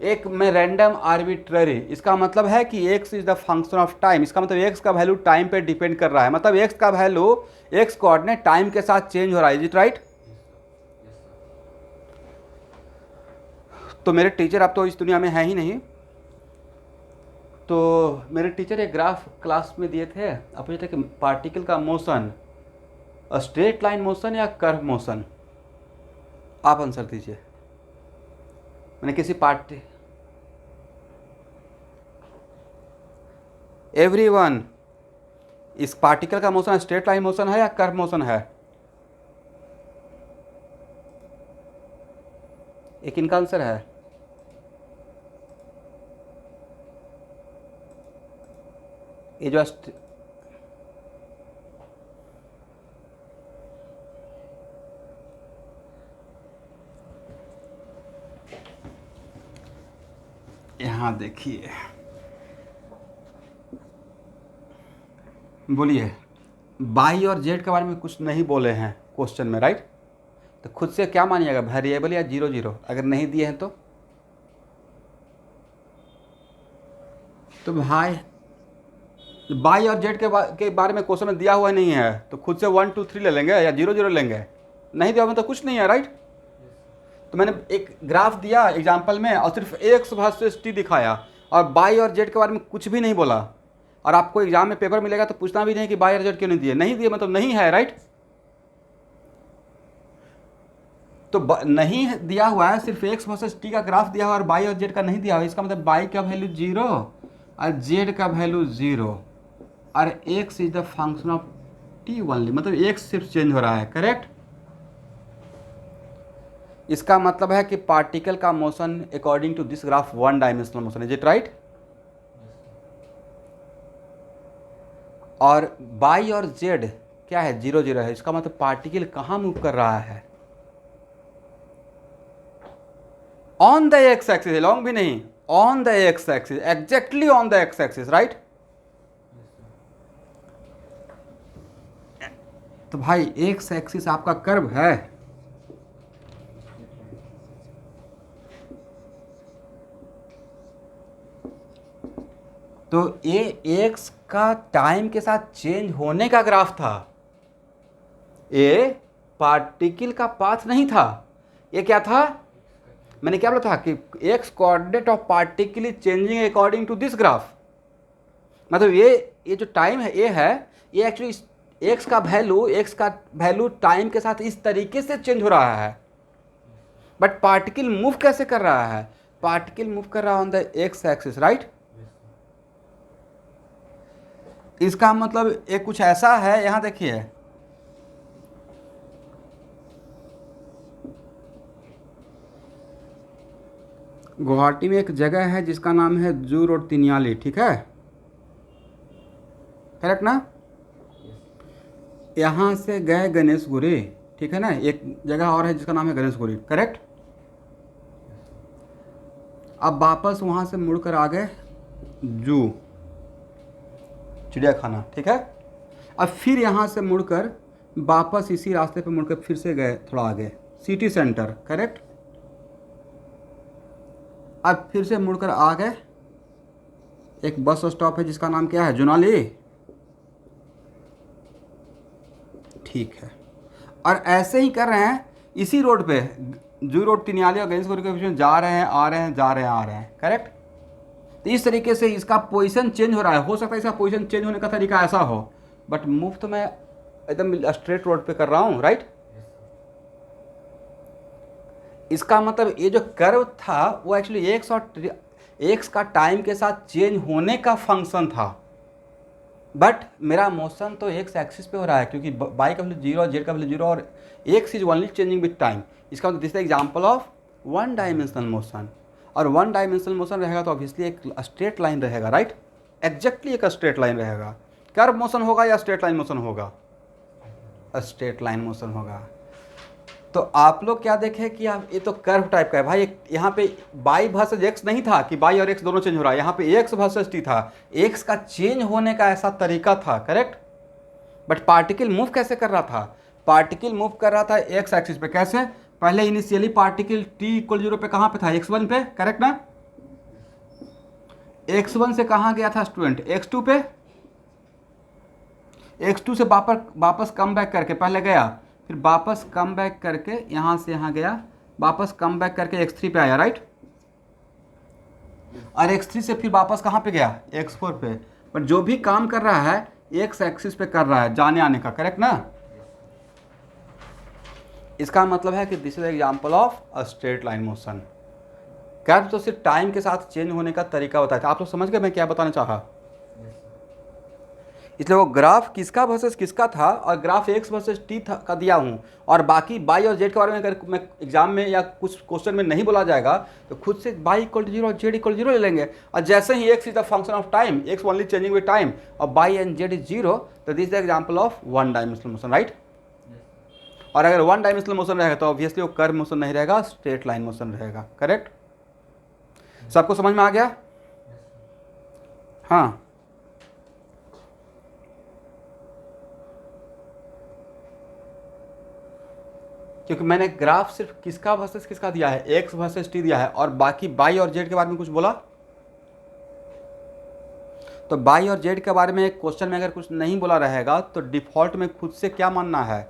एक में रैंडम आर्बिट्ररी। इसका मतलब है कि x is the function of time, इसका मतलब एक्स का वैल्यू टाइम पे डिपेंड कर रहा है, मतलब एक्स का वैल्यू एक्स कोऑर्डिनेट टाइम के साथ चेंज हो रहा है, इज इट राइट। तो मेरे टीचर अब तो इस दुनिया में है ही नहीं, तो मेरे टीचर एक ग्राफ क्लास में दिए थे, अब पूछते कि पार्टिकल का मोशन स्ट्रेट लाइन मोशन या कर्व मोशन, आप आंसर दीजिए। मैंने किसी पार्टी, एवरीवन, इस पार्टिकल का मोशन स्ट्रेट लाइन मोशन है या कर्व मोशन है, एक इनका आंसर है। ये जो यहाँ देखिए, बोलिए, बाई और जेड के बारे में कुछ नहीं बोले हैं क्वेश्चन में, राइट। तो खुद से क्या मानिएगा, वेरिएबल या 0 0, अगर नहीं दिए हैं तो भाई बाई और जेड के बारे में क्वेश्चन में दिया हुआ नहीं है, तो खुद से 1 2 3 ले लेंगे या 0 0 लेंगे, नहीं दिया हुआ तो कुछ नहीं है, राइट। तो मैंने एक ग्राफ दिया एग्जाम्पल में और सिर्फ एक्स वर्सेस टी दिखाया और बाई और जेड के बारे में कुछ भी नहीं बोला, और आपको एग्जाम में पेपर मिलेगा तो पूछना भी नहीं कि बाई और जेड क्यों नहीं दिए, नहीं दिए मतलब नहीं है, राइट। तो नहीं दिया हुआ है, सिर्फ एक्स वर्सेस टी का ग्राफ दिया हुआ और बाई और जेड का नहीं दिया हुआ, इसका मतलब बाई का वैल्यू 0 और जेड का वैल्यू 0 और x is the function of T only, मतलब एक्स सिर्फ चेंज हो रहा है, करेक्ट। इसका मतलब है कि पार्टिकल का motion according to this graph 1 dimensional motion, is it right. और बाई और जेड क्या है, 0 0 है, इसका मतलब पार्टिकल कहाँ मूव कर रहा है, on the X axis, long भी नहीं, on the X axis, exactly on the X axis, right. तो भाई एक्स एक्सिस आपका कर्व है, तो ये एक्स का टाइम के साथ चेंज होने का ग्राफ था, ये पार्टिकल का पाथ नहीं था, ये क्या था, मैंने क्या बोला था कि x coordinate of particle is changing according to this graph, मतलब ये जो टाइम है ये एक्चुअली एक्स का वैल्यू टाइम के साथ इस तरीके से चेंज हो रहा है, बट पार्टिकल मूव कैसे कर रहा है, पार्टिकल मूव कर रहा है on the X axis, right. इसका मतलब एक कुछ ऐसा है, यहां देखिए, गुवाहाटी में एक जगह है जिसका नाम है जू रोड तिनियाली, ठीक है, करेक्ट ना। यहाँ से गए गणेशगुरी, ठीक है ना, एक जगह और है जिसका नाम है गणेशगुरी, करेक्ट। अब वापस वहाँ से मुड़कर आ गए जू, चिड़ियाखाना, ठीक है। अब फिर यहाँ से मुड़कर वापस इसी रास्ते पे मुड़कर फिर से गए थोड़ा आगे सिटी सेंटर, करेक्ट। अब फिर से मुड़कर आ गए, एक बस स्टॉप है जिसका नाम क्या है, जुनाली, ठीक है। और ऐसे ही कर रहे हैं इसी रोड पे, जू रोड तिनियाली और गणेशपुरी के बीच में जा रहे हैं, आ रहे हैं, जा रहे हैं, आ रहे हैं, करेक्ट। तो इस तरीके से इसका पोजीशन चेंज हो रहा है। हो सकता है इसका पोजीशन चेंज होने का तरीका ऐसा हो, बट मूव तो मैं एकदम स्ट्रेट रोड पे कर रहा हूँ, राइट। इसका मतलब ये जो कर्व था वो एक्चुअली एक्स का टाइम के साथ चेंज होने का फंक्शन था, बट मेरा मोशन तो एक्स एक्सिस पे हो रहा है, क्योंकि बाई का वैल्यू 0 और जेड का वैल्यू 0 और x is only changing with time. इसका मतलब this is example of one dimensional motion. और वन डायमेंशनल मोशन रहेगा तो ऑब्वियसली एक स्ट्रेट लाइन रहेगा, राइट। एग्जैक्टली एक स्ट्रेट लाइन रहेगा। कर्व मोशन होगा या स्ट्रेट लाइन मोशन होगा? स्ट्रेट लाइन मोशन होगा। तो आप लोग क्या देखें कि आप ये तो कर्व टाइप का है भाई। यहाँ पे बाई वर्सेस एक्स नहीं था कि बाई और एक्स दोनों चेंज हो रहा है, यहाँ पे एक्स वर्सेस टी था। एक्स का चेंज होने का ऐसा तरीका था, करेक्ट। बट पार्टिकल मूव कैसे कर रहा था? पार्टिकल मूव कर रहा था एक्स एक्सिस पे। कैसे? पहले इनिशियली पार्टिकल टी इक्वल 0 पे कहाँ पे था? x1 पे, करेक्ट ना। x1 से कहाँ गया था स्टूडेंट? x2 पे। x2 से वापस कम बैक करके पहले गया, फिर वापस कम बैक करके यहाँ से यहाँ गया, वापस कम बैक करके x3 पे आया, राइट। और x3 से फिर वापस कहाँ पे गया? x4 पे। पर जो भी काम कर रहा है x एक्सिस पे कर रहा है, जाने आने का, करेक्ट ना। इसका मतलब है कि this is example of a straight line motion. Curve तो सिर्फ टाइम के साथ चेंज होने का तरीका होता है। आप लोग समझ गए मैं क्या बताना चाहा? इसलिए वो ग्राफ किसका वर्सेस किसका था, और ग्राफ एक्स वर्सेस टी का दिया हूँ, और बाकी बाई और जेड के बारे में अगर मैं एग्जाम में या कुछ क्वेश्चन में नहीं बोला जाएगा तो खुद से बाई इक्वल टू 0 और जेड इक्वल 0 ले लेंगे। और जैसे ही X is the function of time, X only changing with time, और बाई एंड जेड इज 0, तो this is the example of one dimensional motion, right. और अगर वन डायमेंशनल मोशन रहेगा तो ऑब्वियसली वो कर्व मोशन नहीं रहेगा, स्ट्रेट लाइन मोशन रहेगा, करेक्ट। सबको समझ में आ गया? हाँ। क्योंकि मैंने ग्राफ सिर्फ किसका वर्सेस किसका दिया है, एक्स वर्सेस टी दिया है, और बाकी बाई और जेड के बारे में कुछ बोला। तो बाई और जेड के बारे में एक क्वेश्चन में अगर कुछ नहीं बोला रहेगा तो डिफॉल्ट में खुद से क्या मानना है,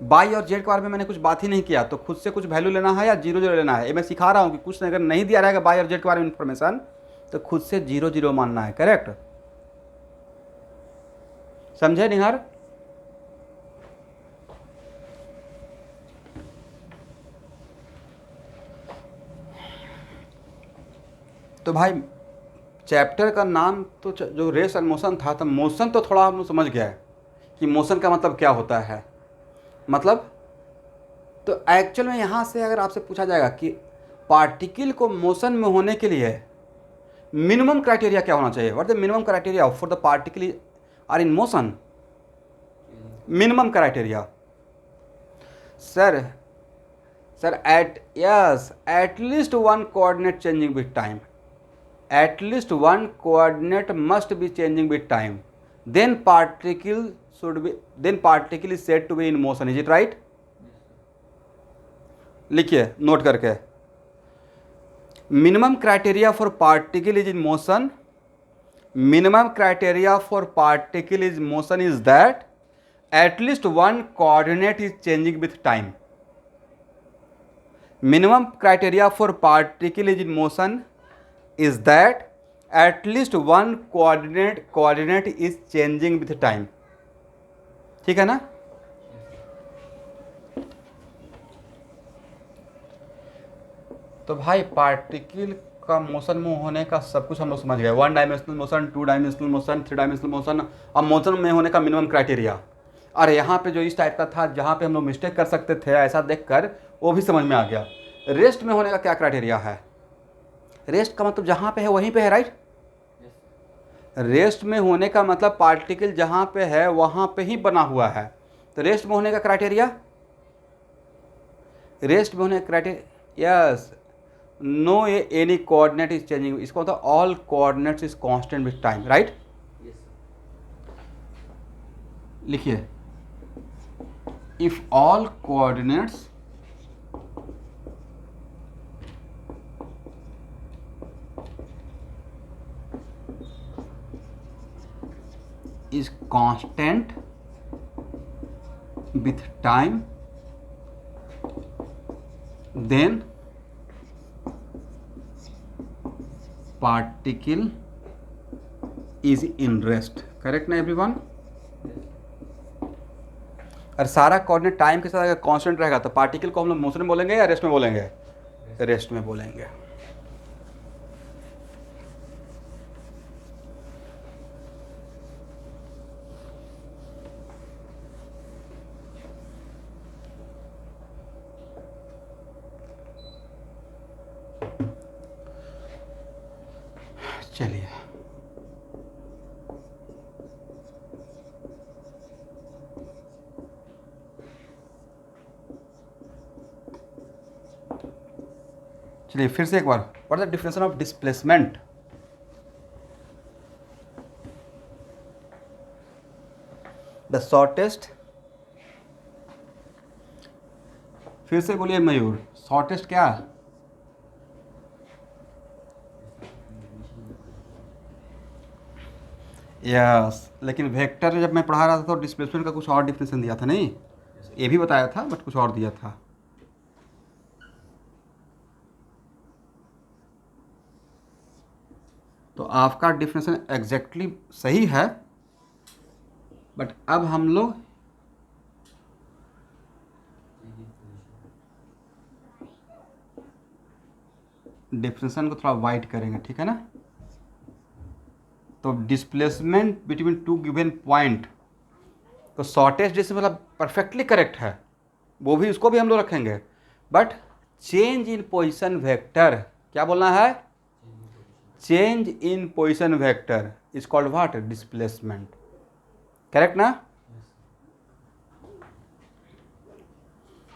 बाई और जेड के बारे में मैंने कुछ बात ही नहीं किया, तो खुद से कुछ वैल्यू लेना है या 0 0 लेना है। ये मैं सिखा रहा हूँ कि कुछ अगर नहीं दिया रहेगा बाई और जेड के बारे में इन्फॉर्मेशन तो खुद से 0 0 मानना है, करेक्ट। समझे निहार? तो भाई चैप्टर का नाम तो जो रेस एंड मोशन था, तो मोशन तो थोड़ा हम लोग समझ गया है कि मोशन का मतलब क्या होता है। मतलब तो एक्चुअल में यहाँ से अगर आपसे पूछा जाएगा कि पार्टिकल को मोशन में होने के लिए मिनिमम क्राइटेरिया क्या होना चाहिए, what the minimum criteria for the particle are in motion, minimum criteria. Sir at least one coordinate changing with time, at least one coordinate must be changing with time, then particle is said to be in motion, is it right? लिखिए note करके, minimum criteria for particle is in motion, minimum criteria for particle is motion is that at least one coordinate is changing with time. Minimum criteria for particle is in motion is that at least one coordinate is changing with time. ठीक है ना? तो भाई particle का motion में होने का सब कुछ हम लोग समझ गए, one dimensional motion, to dimensional motion, three dimensional motion, और मोशन में होने का मिनिमम क्राइटेरिया। और यहाँ पे जो इस टाइप का था जहाँ पे हम लोग मिस्टेक कर सकते थे ऐसा देखकर, वो भी समझ में आ गया। रेस्ट में होने का क्या क्राइटेरिया है? रेस्ट का मतलब जहाँ पे है वहीं पे है, राइट। रेस्ट में होने का मतलब पार्टिकल जहाँ पे है वहाँ पे ही बना हुआ है। तो रेस्ट में होने का क्राइटेरिया, रेस्ट में होने का criteria, yes, no any coordinate is changing, इसको मतलब all coordinates is constant with time, right. लिखिए, if all coordinates is constant with time, then particle is in rest. Correct ना एवरीवन? और सारा कोऑर्डिनेट टाइम के साथ अगर कांस्टेंट रहेगा तो पार्टिकल को हम लोग मोशन में बोलेंगे या रेस्ट में बोलेंगे? रेस्ट में बोलेंगे. चलिए फिर से एक बार, what is the definition of displacement? The shortest, फिर से बोलिए मयूर, शॉर्टेस्ट क्या? यस, लेकिन वेक्टर जब मैं पढ़ा रहा था तो डिस्प्लेसमेंट का कुछ और डिफिनेशन दिया था, नहीं ये भी बताया था बट कुछ और दिया था. तो आपका डिफिनेशन एग्जैक्टली सही है, बट अब हम लोग डिफिनेशन को थोड़ा वाइड करेंगे, ठीक है ना? तो displacement between two given point, तो शॉर्टेस्ट डिस्टेंस मतलब परफेक्टली करेक्ट है, वो भी उसको भी हम लोग रखेंगे, but change in position vector, क्या बोलना है? Change in position vector is called what? Displacement. Correct ना?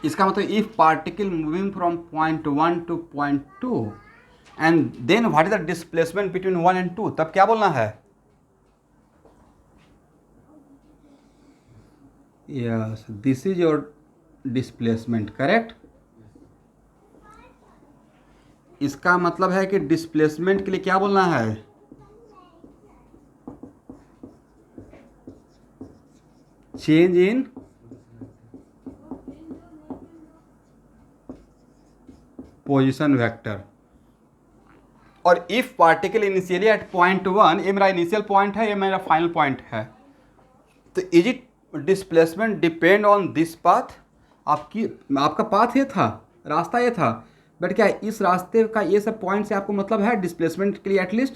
इसका मतलब if particle moving from point 1 to point 2 and then what is the displacement between 1 and 2, तब क्या बोलना है? Yes, this is your displacement. Correct. इसका मतलब है कि डिस्प्लेसमेंट के लिए क्या बोलना है? Change in position vector. और if particle initially at point 1, ये मेरा इनिशियल पॉइंट है, ये मेरा फाइनल पॉइंट है, तो is it displacement depend on this path? आपका पाथ ये था, रास्ता ये था, बट क्या इस रास्ते का ये सब पॉइंट से आपको मतलब है डिस्प्लेसमेंट के लिए एटलीस्ट?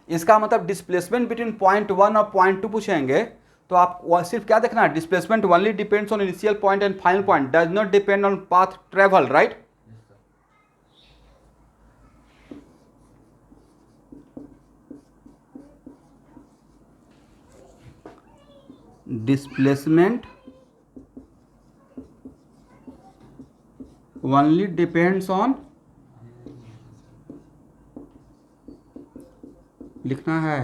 इसका मतलब डिस्प्लेसमेंट बिटवीन पॉइंट 1 और पॉइंट 2 पूछेंगे तो आप सिर्फ क्या देखना है? Displacement only depends on initial point and final point, does not depend on path travel, right? Displacement only depends on, लिखना है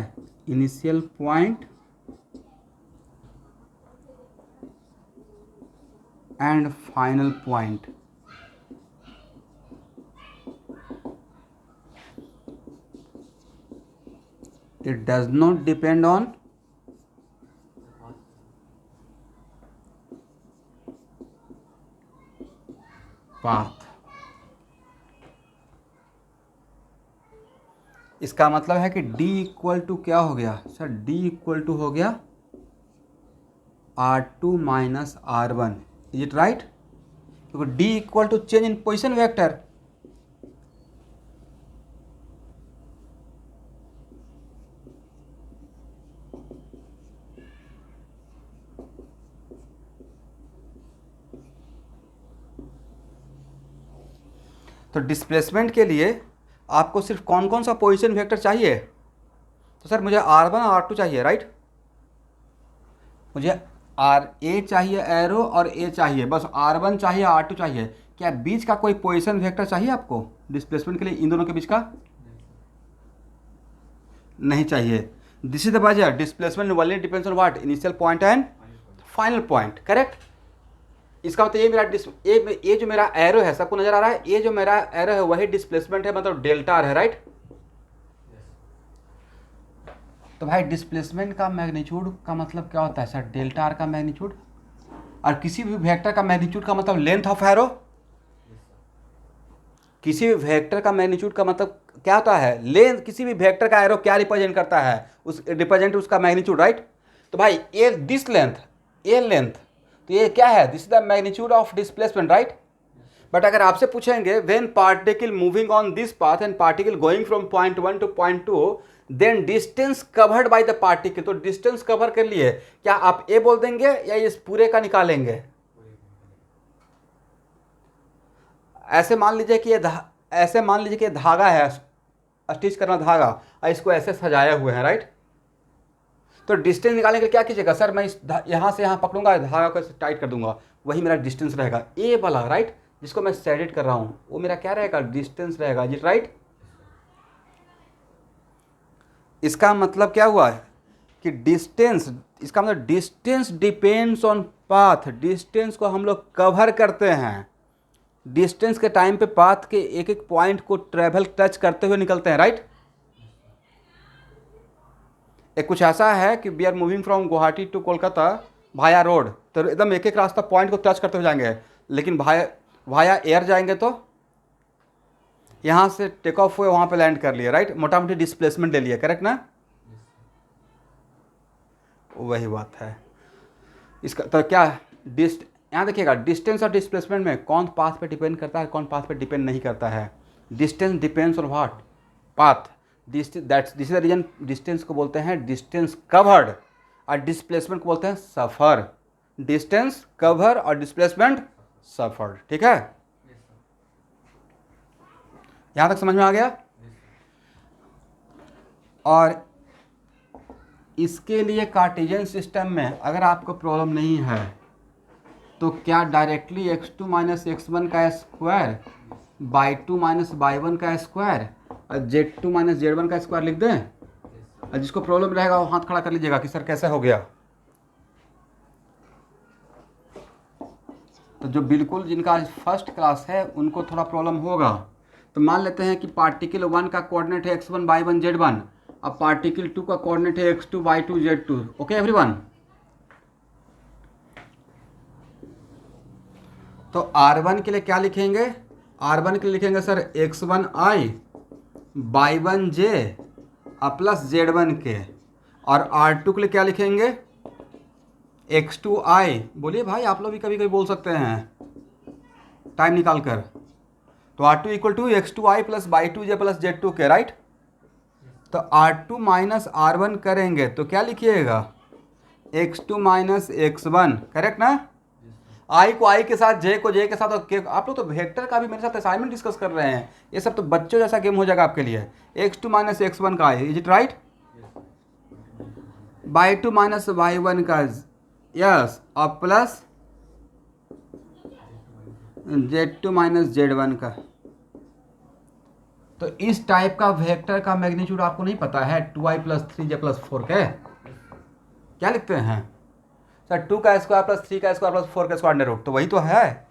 initial point and final point. It does not depend on path. इसका मतलब है कि D equal to क्या हो गया sir? D equal to हो गया R2 minus R1. Is it right? क्योंकि D equal to change in position vector. तो डिस्प्लेसमेंट के लिए आपको सिर्फ कौन कौन सा पोजीशन वेक्टर चाहिए? तो सर मुझे R1 और R2 चाहिए, राइट? मुझे A चाहिए एरो और A चाहिए, बस R1 चाहिए, R2 चाहिए. क्या बीच का कोई पोजीशन वेक्टर चाहिए आपको डिस्प्लेसमेंट के लिए? इन दोनों के बीच का नहीं चाहिए. दिस इज द वजह displacement only depends on what? Initial point and final point. Correct. इसका मतलब ये जो मेरा एरो है, सबको नजर आ रहा है? ये जो मेरा एरो है वही डिस्प्लेसमेंट है, मतलब डेल्टा आर है, राइट? तो भाई डिस्प्लेसमेंट का मैग्नीट्यूड का मतलब क्या होता है सर? डेल्टा आर का मैग्नीट्यूड। और किसी भी वेक्टर का मैग्नीट्यूड का मतलब लेंथ ऑफ एरो। किसी भी वेक्टर का मैग्नीट्यूड का मतलब क्या होता है? लेंथ। किसी भी वेक्टर का एरो क्या रिप्रेजेंट करता है? उस रिप्रेजेंट उसका मैग्नीट्यूड, राइट। तो भाई ये दिस लेंथ, ये लेंथ, तो ये क्या है? This is the magnitude of displacement, right. But अगर आपसे पूछेंगे when particle moving on this path and particle going from point 1 to point 2, then distance covered by the particle, तो डिस्टेंस कवर कर लिए, क्या आप ए बोल देंगे या इस पूरे का निकालेंगे? ऐसे मान लीजिए कि ऐसे मान लीजिए कि ये धागा है, स्टिच करना धागा, और इसको ऐसे सजाए हुए हैं, राइट। तो डिस्टेंस निकालने के लिए क्या कीजिएगा सर? मैं इस यहाँ से यहाँ पकड़ूंगा, धागा को ऐसे टाइट कर दूंगा, वही मेरा डिस्टेंस रहेगा। ए वाला, राइट, जिसको मैं शेडेड कर रहा हूँ, वो मेरा क्या रहेगा? डिस्टेंस रहेगा जी, राइट। इसका मतलब क्या हुआ है कि डिस्टेंस, इसका मतलब distance depends on path. Distance को हम लोग कवर करते हैं, डिस्टेंस के टाइम पे पाथ के एक एक पॉइंट को ट्रेवल टच करते हुए निकलते हैं, राइट। एक कुछ ऐसा है कि we are moving from Guwahati to Kolkata भाया रोड, तो एकदम एक एक रास्ता पॉइंट को टच करते हुए जाएंगे। लेकिन भाया एयर जाएंगे तो यहाँ से टेक ऑफ हुए, वहाँ पे लैंड कर लिए, राइट। मोटा मोटी डिस्प्लेसमेंट ले लिए, करेक्ट ना? वही बात है इसका। तो क्या यहाँ देखिएगा, डिस्टेंस और डिस्प्लेसमेंट में कौन पाथ पे डिपेंड करता है, कौन पाथ पे डिपेंड नहीं करता है? Distance depends on what? Path. This is the reason distance को बोलते हैं डिस्टेंस कवर्ड, और डिस्प्लेसमेंट को बोलते हैं सफ़र। डिस्टेंस कवर और डिस्प्लेसमेंट सफ़र, ठीक है। यहाँ तक समझ में आ गया? और इसके लिए कार्टेशियन सिस्टम में अगर आपको प्रॉब्लम नहीं है तो क्या डायरेक्टली x2 माइनस x1 का स्क्वायर बाई 2 माइनस बाई 1 का स्क्वायर और z2 माइनस z1 का स्क्वायर लिख दें? और जिसको प्रॉब्लम रहेगा वो हाथ खड़ा कर लीजिएगा कि सर कैसे हो गया। तो जो बिल्कुल जिनका फर्स्ट क्लास है उनको थोड़ा प्रॉब्लम होगा। तो मान लेते हैं कि पार्टिकल 1 का कोऑर्डिनेट है x1 बाई 1 z1, अब पार्टिकल 2 का कोऑर्डिनेट है x2 by 2 z2। Okay everyone? तो R1 के लिए क्या लिखेंगे? R1 के लिए लिखेंगे sir x1i by 1j plus z1 के। और R2 के लिए क्या लिखेंगे? x2i। बोलिए भाई, आप लोग भी कभी कभी बोल सकते हैं टाइम निकाल कर। तो R2 equal to x2i plus by 2j plus z2 के, राइट। तो R2 माइनस R1 करेंगे तो क्या लिखिएगा? x2 माइनस x1, करेक्ट ना? आई को आई के साथ, जे को जे के साथ, और के। आप लोग तो वेक्टर का भी मेरे साथ असाइनमेंट डिस्कस कर रहे हैं, ये सब तो बच्चों जैसा गेम हो जाएगा आपके लिए। x2 माइनस x1 का I, is it right? Y 2 minus Y 1 का, यस, और प्लस z2 माइनस z1 का। तो इस टाइप का वेक्टर का मैग्नीट्यूड आपको नहीं पता है? 2i प्लस 3j प्लस 4 के क्या लिखते हैं सर? 2 का स्क्वायर प्लस 3 का स्क्वायर प्लस 4 का स्क्वायर अंडर रूट, तो वही तो है।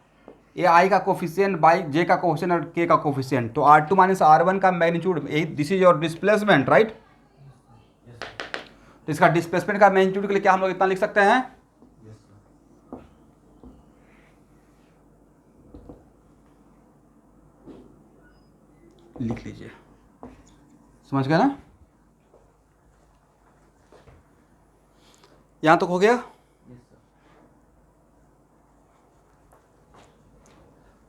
ये आई का कोफिशिएंट बाई जे का कोफिशिएंट और के का कोफिशिएंट। तो R2 माइनस R1 का magnitude, this is your displacement, right. तो इसका डिस्प्लेसमेंट का मैग्नीट्यूड के लिए क्या हम लोग इतना लिख सकते हैं? लिख लीजिए, समझ गए ना? यहां तक हो गया?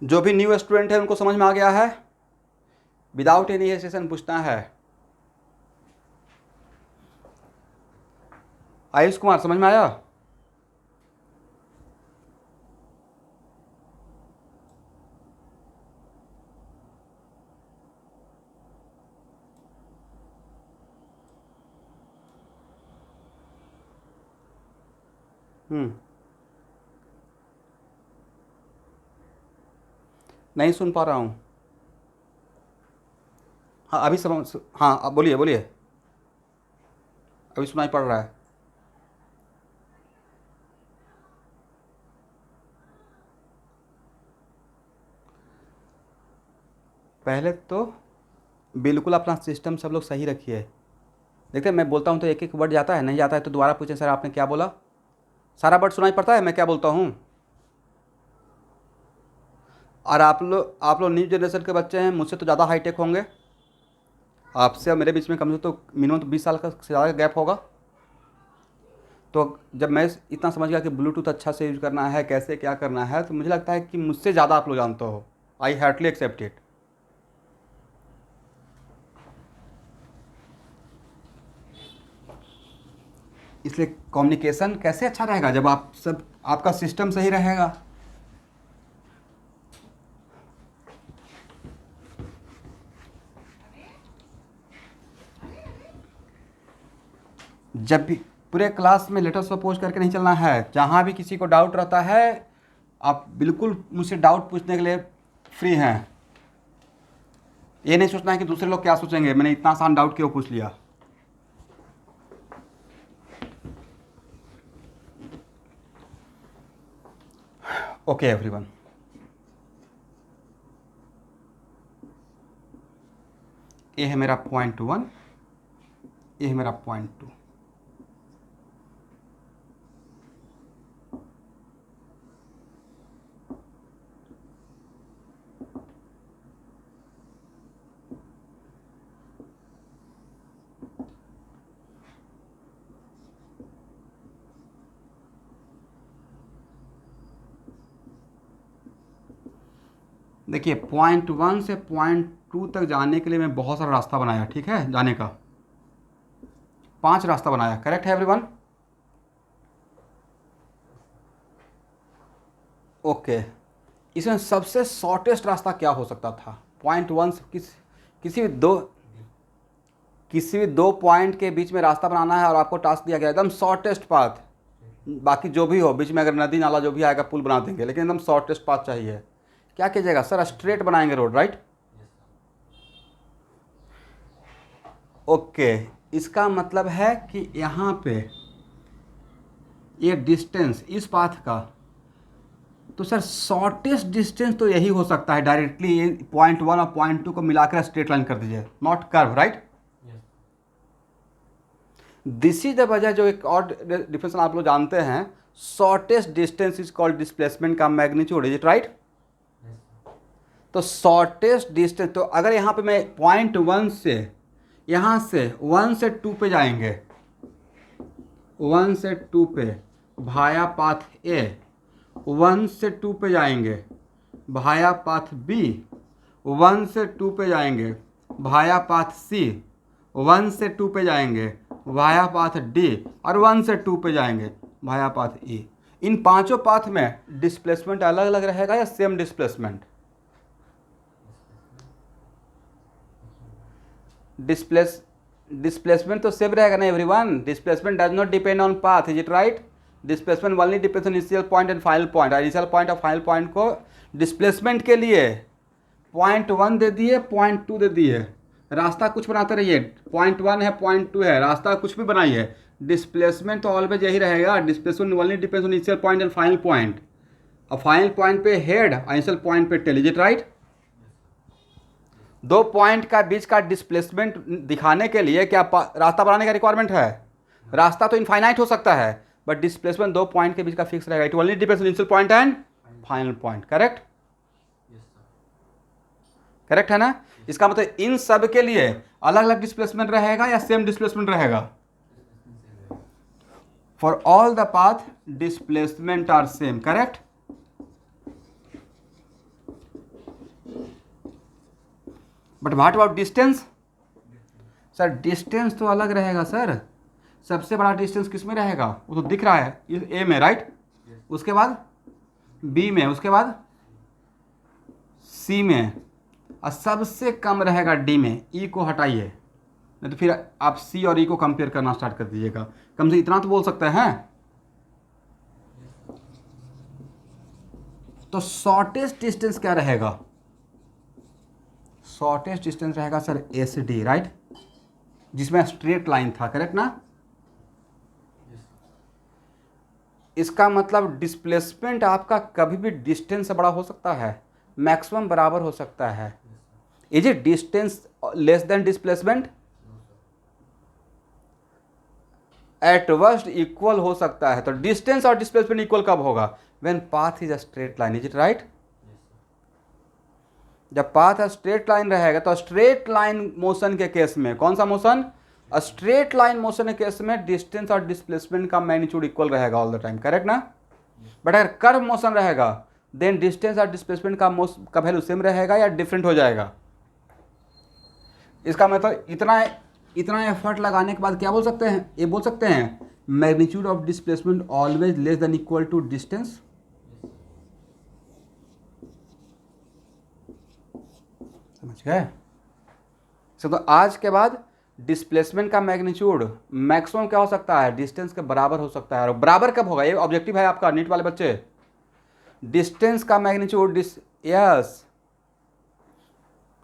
जो भी न्यू स्टूडेंट है उनको समझ में आ गया है? विदाउट एनी हेजिटेशन पूछना है। आयुष कुमार, समझ में आया? नहीं सुन पा रहा हूँ। हाँ अभी समझ, हाँ अब बोलिए बोलिए, अभी सुनाई पड़ रहा है। पहले तो बिल्कुल अपना सिस्टम सब लोग सही रखिए। देखते हैं मैं बोलता हूँ तो एक एक वर्ड जाता है, नहीं जाता है तो दोबारा पूछें सर आपने क्या बोला। सारा वर्ड सुनाई पड़ता है मैं क्या बोलता हूँ। और आप लोग न्यू जनरेशन के बच्चे हैं, मुझसे तो ज़्यादा हाईटेक होंगे। आपसे और मेरे बीच में कम से तो मिनिमम तो 20 साल का से ज़्यादा गैप होगा। तो जब मैं इतना समझ गया कि ब्लूटूथ अच्छा से यूज करना है, कैसे क्या करना है, तो मुझे लगता है कि मुझसे ज़्यादा आप लोग जानते हो। आई हार्टली एक्सेप्ट इट। इसलिए कम्युनिकेशन कैसे अच्छा रहेगा जब आपका सिस्टम सही रहेगा। जब भी पूरे क्लास में लेटर सपोज करके नहीं चलना है। जहाँ भी किसी को डाउट रहता है आप बिल्कुल मुझसे डाउट पूछने के लिए फ्री हैं। ये नहीं सोचना है कि दूसरे लोग क्या सोचेंगे, मैंने इतना आसान डाउट क्यों पूछ लिया। ओके एवरीवन, ये है मेरा पॉइंट 1, ये है मेरा पॉइंट 2। देखिए पॉइंट 1 से पॉइंट 2 तक जाने के लिए मैं बहुत सारा रास्ता बनाया, ठीक है, जाने का 5 रास्ता बनाया। करेक्ट है एवरीवन? ओके, इसमें सबसे शॉर्टेस्ट रास्ता क्या हो सकता था? पॉइंट 1 से किसी भी दो पॉइंट के बीच में रास्ता बनाना है और आपको टास्क दिया गया एकदम शॉर्टेस्ट पाथ। बाकी जो भी हो बीच में अगर नदी नाला जो भी आएगा पुल बना देंगे, लेकिन एकदम शॉर्टेस्ट पाथ चाहिए। क्या कीजिएगा सर? स्ट्रेट बनाएंगे रोड, राइट? ओके, इसका मतलब है कि यहाँ पे ये डिस्टेंस इस पाथ का, तो सर शॉर्टेस्ट डिस्टेंस तो यही हो सकता है। डायरेक्टली ये पॉइंट 1 और पॉइंट 2 को मिलाकर स्ट्रेट लाइन कर दीजिए, not curve, right? This is the वजह जो एक और डिफरेंस आप लोग जानते हैं, shortest distance is called displacement का मैग्नीट्यूड, इज इट राइट? तो शॉर्टेस्ट डिस्टेंस, तो अगर यहाँ पे मैं पॉइंट 1 से यहाँ से 1 से 2 पे जाएंगे, 1 से 2 पे भाया पाथ ए, 1 से 2 पे जाएंगे भाया पाथ बी, 1 से 2 पे जाएंगे भाया पाथ सी, 1 से 2 पे जाएंगे भाया पाथ डी, और 1 से 2 पे जाएंगे भाया पाथ ई। इन पांचों पाथ में डिस्प्लेसमेंट अलग अलग रहेगा या सेम डिस्प्लेसमेंट? डिस्प्लेसमेंट तो सेम रहेगा ना everyone. Displacement does not depend on path, is it right? Displacement only depends on initial point and final point. Initial point और फाइनल पॉइंट को डिस्प्लेसमेंट के लिए पॉइंट 1 दे दिए, पॉइंट 2 दे दिए, रास्ता कुछ बनाते रहिए। पॉइंट 1 है, पॉइंट 2 है, रास्ता कुछ भी बनाइए, डिस्प्लेसमेंट तो ऑलवेज यही रहेगा। Displacement only depends on initial point and final point. और फाइनल पॉइंट पे हेड, इनिशियल पॉइंट पे टेल, इज इट राइट? दो पॉइंट का बीच का डिस्प्लेसमेंट दिखाने के लिए क्या रास्ता बनाने का रिक्वायरमेंट है? रास्ता तो इनफाइनाइट हो सकता है, बट डिस्प्लेसमेंट दो पॉइंट के बीच का फिक्स रहेगा। It only depends on initial point and final point. Correct? Correct है ना? इसका मतलब इन सब के लिए अलग अलग डिस्प्लेसमेंट रहेगा या सेम डिस्प्लेसमेंट रहेगा? For all the path displacement are same. Correct? But what about distance? Sir distance तो अलग रहेगा सर। सबसे बड़ा डिस्टेंस किस में रहेगा? वो तो दिख रहा है ए में, राइट? उसके बाद बी में, उसके बाद सी में, और सबसे कम रहेगा डी में। ई को हटाइए, नहीं तो फिर आप सी और ई को कंपेयर करना स्टार्ट कर दीजिएगा। कम से इतना तो बोल सकते हैं। तो शॉर्टेस्ट डिस्टेंस क्या रहेगा? शॉर्टेस्ट डिस्टेंस रहेगा सर एस डी, राइट? जिसमें स्ट्रेट लाइन था। करेक्ट ना? इसका मतलब डिस्प्लेसमेंट आपका कभी भी डिस्टेंस से बड़ा हो सकता है, मैक्सिमम बराबर हो सकता है। Is it distance less than displacement? Eight worst equal हो सकता है। तो डिस्टेंस और डिस्प्लेसमेंट इक्वल कब होगा? When path is a straight line. Is it right? जब पाथ स्ट्रेट लाइन रहेगा तो स्ट्रेट लाइन मोशन के केस में, कौन सा मोशन? स्ट्रेट लाइन मोशन के केस में डिस्टेंस और डिस्प्लेसमेंट का मैग्नीट्यूड इक्वल रहेगा ऑल द टाइम, करेक्ट ना? बट अगर कर्व मोशन रहेगा देन डिस्टेंस और डिस्प्लेसमेंट का वैल्यू सेम रहेगा या डिफरेंट हो जाएगा? इसका मतलब इतना एफर्ट लगाने के बाद क्या बोल सकते हैं? ये बोल सकते हैं magnitude of displacement always less than equal to distance. समझ गए? तो आज के बाद डिस्प्लेसमेंट का मैग्नीट्यूड मैक्सिमम क्या हो सकता है? डिस्टेंस के बराबर हो सकता है। और बराबर कब होगा? ये ऑब्जेक्टिव है आपका नीट वाले बच्चे। डिस्टेंस का मैग्नीट्यूड यस,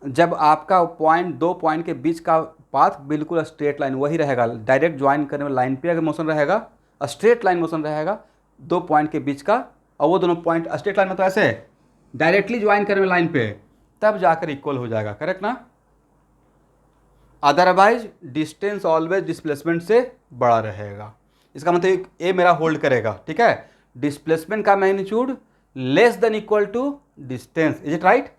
जब आपका दो पॉइंट के बीच का पाथ बिल्कुल स्ट्रेट लाइन वही रहेगा, डायरेक्ट ज्वाइन करने वाले लाइन पे अगर मोशन रहेगा, स्ट्रेट लाइन मोशन रहेगा दो पॉइंट के बीच का, और वो दोनों पॉइंट स्ट्रेट लाइन में तो ऐसे डायरेक्टली ज्वाइन करने वाले लाइन पे, तब जाकर इक्वल हो जाएगा, करेक्ट ना? अदरवाइज डिस्टेंस ऑलवेज डिस्प्लेसमेंट से बड़ा रहेगा। इसका मतलब ए मेरा होल्ड करेगा, ठीक है? डिस्प्लेसमेंट का magnitude less than equal to distance. Is it right?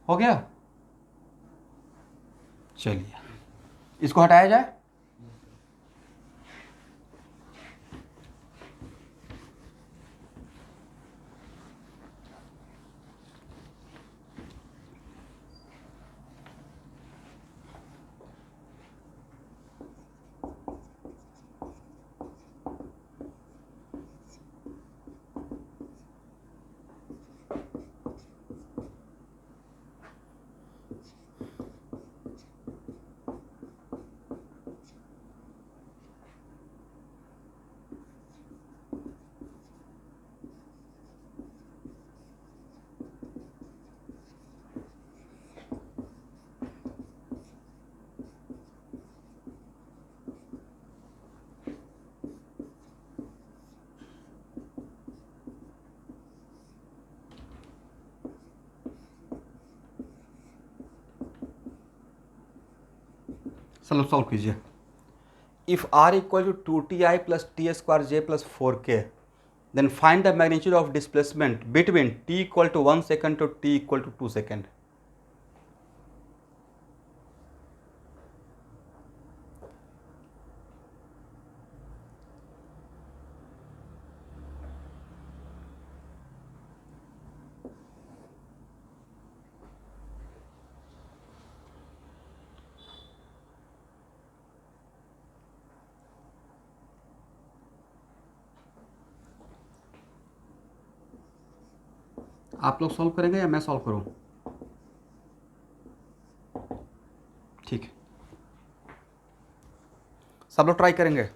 हो गया? चलिए इसको हटाया जाए। चलो सॉल्व कीजिए। If R equal to 2ti plus T square J plus 4k, then find the magnitude of displacement between t equal to 1 second to t equal to 2 second. आप लोग सॉल्व करेंगे या मैं सॉल्व करूं? ठीक है, सब लोग ट्राई करेंगे।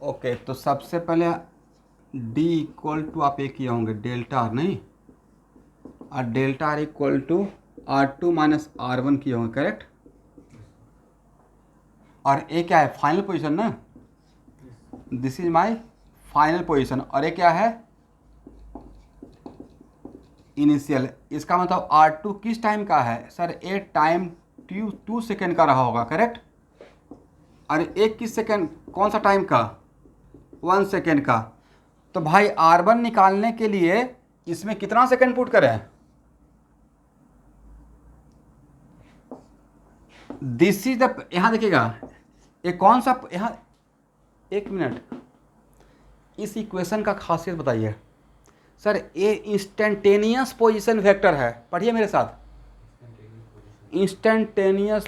ओके, तो सबसे पहले d इक्वल टू आप ये किए होंगे डेल्टा आर, नहीं, और delta R equal to R2 minus R1 किए होंगे, करेक्ट? और ये क्या है? फाइनल पोजीशन ना, this is my final position. और ये क्या है? इनिशियल। इसका मतलब R2 किस टाइम का है? सर ये टाइम 2 सेकेंड का रहा होगा, करेक्ट? और एक किस सेकेंड, कौन सा टाइम का? 1 सेकेंड का। तो भाई R1 निकालने के लिए इसमें कितना सेकेंड पुट करें? दिस इज द, यहां देखिएगा ये कौन सा, यहां एक मिनट, इस इक्वेशन का खासियत बताइए। सर ये इंस्टेंटेनियस पोजीशन वेक्टर है, पढ़िए मेरे साथ। Instantaneous,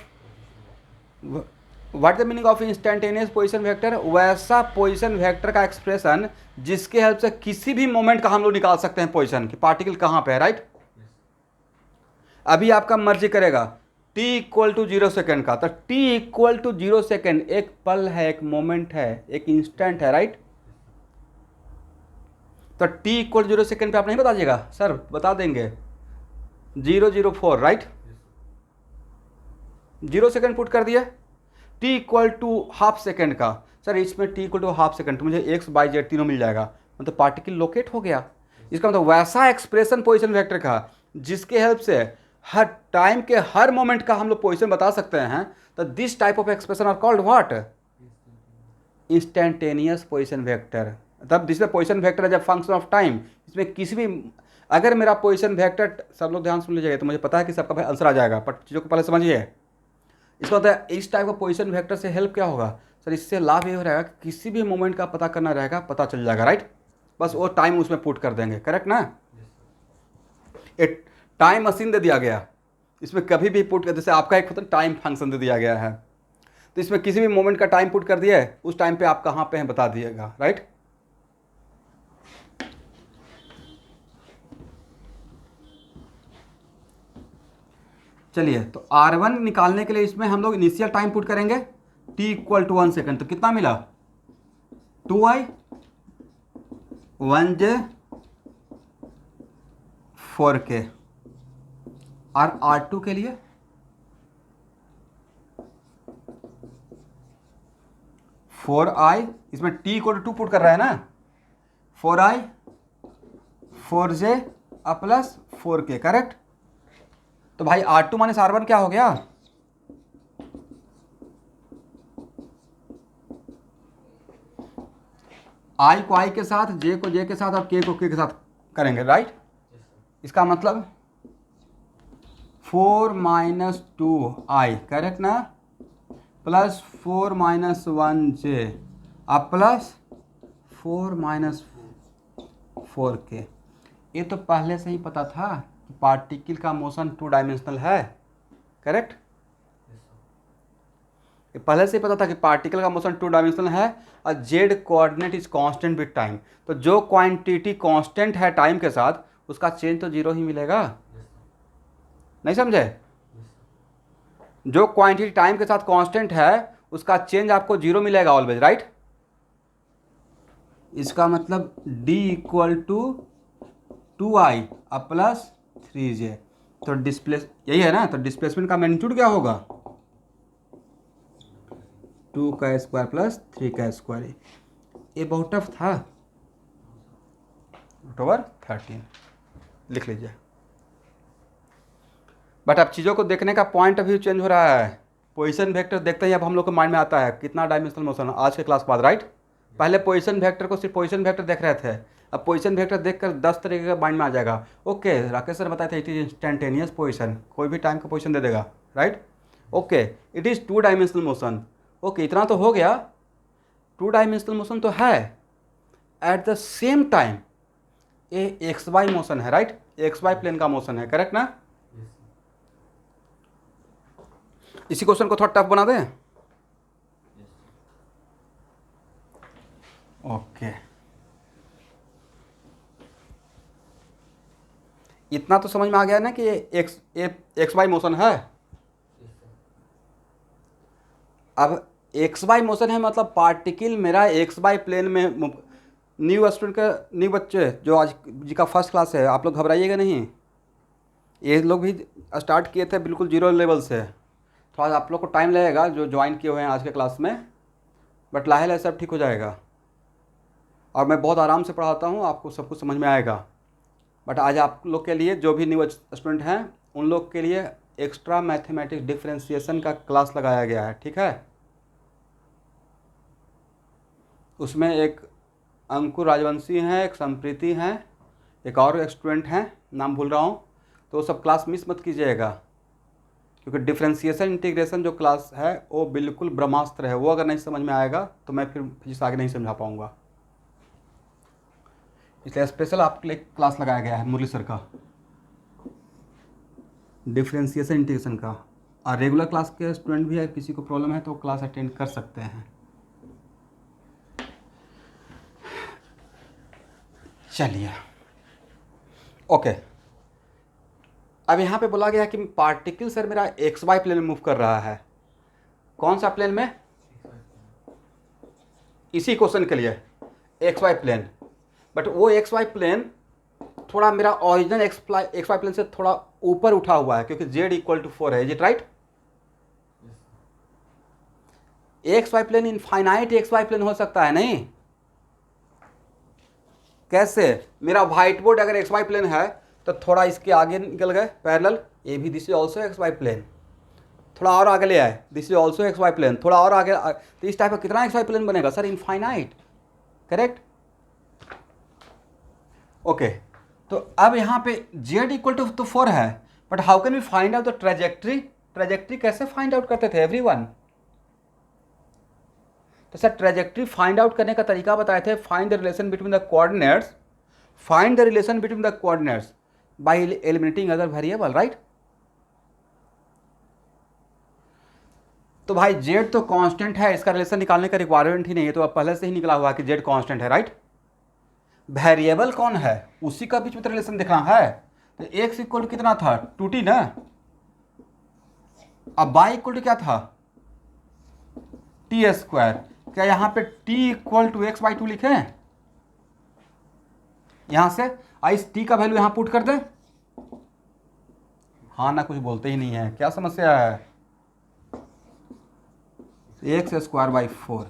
what the meaning of instantaneous position vector? वैसा पोजीशन वेक्टर का एक्सप्रेशन जिसके हेल्प से किसी भी मोमेंट का हम लोग निकाल सकते हैं पोजीशन की, पार्टिकल कहाँ पे है, राइट? अभी आपका मर्जी करेगा t इक्वल टू 0 सेकेंड का, तो t इक्वल टू 0 सेकेंड एक पल है, एक मोमेंट है, एक इंस्टेंट है, राइट? तो t इक्वल 0 सेकेंड पे आप नहीं बता दीजिएगा? सर बता देंगे 004, राइट? 0 सेकेंड पुट कर दिया, t equal to half second का। सर इसमें t equal to half second तो मुझे x बाई जेड तीनों मिल जाएगा, मतलब पार्टिकल लोकेट हो गया। इसका मतलब वैसा एक्सप्रेशन पोजीशन वेक्टर का जिसके हेल्प से हर टाइम के हर मोमेंट का हम लोग पोजीशन बता सकते हैं। तो this type of expression are called what? Instantaneous position vector. तब जिसमें position vector as a function of time, इसमें किसी भी अगर मेरा पोजीशन वेक्टर, सब लोग ध्यान सुन लीजिएगा तो मुझे पता है कि सबका भाई आंसर आ जाएगा, पर चीज़ों को पहले समझिए। इसका मतलब इस टाइप का पोजीशन वेक्टर से हेल्प क्या होगा सर? इससे लाभ ये हो रहेगा कि किसी भी मोमेंट का पता करना रहेगा, पता चल जाएगा, राइट। बस वो टाइम उसमें पुट कर देंगे, करेक्ट ना। एक टाइम मशीन दे दिया गया, इसमें कभी भी पुट कर, जैसे आपका एक टाइम फंक्शन दे दिया गया है, तो इसमें किसी भी मोमेंट का टाइम पुट कर दिया है, उस टाइम पे आप कहाँ पे हैं बता दिएगा, राइट। चलिए, तो R1 निकालने के लिए इसमें हम लोग इनिशियल टाइम पुट करेंगे t इक्वल टू 1 सेकेंड, तो कितना मिला 2i 1j 4k। और R2 के लिए फोर आई, इसमें t इक्वल टू 2 पुट कर रहा है ना, 4i 4j plus 4k, correct. तो भाई R2 माइनस R1 क्या हो गया? I को I के साथ, J को J के साथ और K को K के साथ करेंगे, राइट। इसका मतलब 4 माइनस 2i, करेक्ट ना, प्लस 4 माइनस 1j अब प्लस 4 माइनस 4k। ये तो पहले से ही पता था कि पार्टिकल का मोशन 2 डायमेंशनल है, करेक्ट। ये पहले से ही पता था कि पार्टिकल का मोशन 2 डायमेंशनल है और Z coordinate is constant with time. तो जो क्वांटिटी कांस्टेंट है टाइम के साथ, उसका चेंज तो 0 ही मिलेगा, नहीं समझे। जो क्वांटिटी टाइम के साथ कांस्टेंट है उसका चेंज आपको 0 मिलेगा ऑलवेज, राइट। इसका मतलब d equal to 2i plus 3j। तो डिस्प्लेस यही है ना, तो डिस्प्लेसमेंट का मैग्नीट्यूड क्या होगा 2 का स्क्वायर प्लस 3 का स्क्वायर। ये बहुत टफ था, ओवर 13 लिख लीजिए। बट अब चीज़ों को देखने का पॉइंट अभी चेंज हो रहा है। पोजीशन वेक्टर देखते ही अब हम लोग को माइंड में आता है कितना डायमेंशनल मोशन आज के क्लास के बाद, राइट। पहले पोजीशन वेक्टर को सिर्फ पोजीशन वेक्टर देख रहे थे, अब पोजीशन वेक्टर देखकर 10 तरीके का माइंड में आ जाएगा। ओके, राकेश सर बताए थे इट इज इंस्टेंटेनियस पोजीशन, कोई भी टाइम का पोजीशन दे देगा, right. Okay, it is 2 dimensional motion. Okay, इतना तो हो गया, 2 डायमेंशनल मोशन तो है, एट द सेम टाइम ये एक्स वाई मोशन है, राइट। एक्स वाई प्लेन का मोशन है, करेक्ट ना। इसी क्वेश्चन को थोड़ा टफ बना दें। ओके, इतना तो समझ में आ गया ना कि ये एक्स वाई मोशन है। अब एक्स वाई मोशन है मतलब पार्टिकल मेरा एक्स वाई प्लेन में। न्यू स्टूडेंट का, न्यू बच्चे जो आज जी का फर्स्ट क्लास है, आप लोग घबराइएगा नहीं, ये लोग भी स्टार्ट किए थे बिल्कुल 0 लेवल से। थोड़ा आप लोग को टाइम लगेगा जो ज्वाइन किए हुए हैं आज के क्लास में, बट लाहे लाहे सब ठीक हो जाएगा। और मैं बहुत आराम से पढ़ाता हूँ, आपको सब कुछ समझ में आएगा। बट आज आप लोग के लिए जो भी न्यू स्टूडेंट हैं उन लोग के लिए एक्स्ट्रा मैथमेटिक्स डिफरेंशिएशन का क्लास लगाया गया है, ठीक है। उसमें एक अंकुर राजवंशी हैं, एक संप्रीति हैं, एक और स्टूडेंट हैं, नाम भूल रहा हूँ, तो सब क्लास मिस मत कीजिएगा, क्योंकि डिफरेंशिएशन इंटीग्रेशन जो क्लास है वो बिल्कुल ब्रह्मास्त्र है। वो अगर नहीं समझ में आएगा तो मैं फिर फिजिक्स आगे नहीं समझा पाऊँगा, इसलिए स्पेशल आपके लिए क्लास लगाया गया है मुरली सर का डिफरेंशिएशन इंटीग्रेशन का। और रेगुलर क्लास के स्टूडेंट भी है, किसी को प्रॉब्लम है तो क्लास अटेंड कर सकते हैं। चलिए, ओके, अब यहाँ पे बोला गया कि पार्टिकल सर मेरा एक्स वाई प्लेन में मूव कर रहा है। कौन सा प्लेन में? इसी क्वेश्चन के लिए एक्स वाई प्लेन, बट वो एक्स वाई प्लेन थोड़ा मेरा ओरिजिनल एक्स वाई प्लेन से थोड़ा ऊपर उठा हुआ है, क्योंकि जेड इक्वल टू 4 है, is it right. X Y plane infinite X Y plane हो सकता है नहीं? कैसे? मेरा व्हाइट बोर्ड अगर एक्स वाई प्लेन है तो थोड़ा इसके आगे निकल गए पैरेलल, ये भी this is also x Y plane, थोड़ा और आगे ले आए, this is also x Y plane, थोड़ा और आगे, तो इस टाइप का कितना एक्स वाई प्लेन बनेगा सर? Infinite, correct? ओके, तो अब यहाँ पे z इक्वल टू तो 4 है, but how can we find out the trajectory? Trajectory कैसे फाइंड आउट करते थे एवरीवन? तो सर ट्रेजेक्ट्री फाइंड आउट करने का तरीका बताए थे, find the relation between the coordinates, find the relation between the coordinates bye eliminating other variable, right? तो भाई z तो कांस्टेंट है, इसका रिलेशन निकालने का रिक्वायरमेंट ही नहीं है, तो अब पहले से ही निकला हुआ है कि z कांस्टेंट है, राइट? वेरिएबल कौन है उसी का बीच में तो रिलेशन देखना है, तो x इक्वल टू कितना था? 2t ना, अब y इक्वल टू क्या था? T square. क्या यहाँ पे t equal to X by 2 लिखे हैं? यहां से इस t का वैल्यू यहां पुट कर दे। हाँ ना, कुछ बोलते ही नहीं है, क्या समस्या है? X square by 4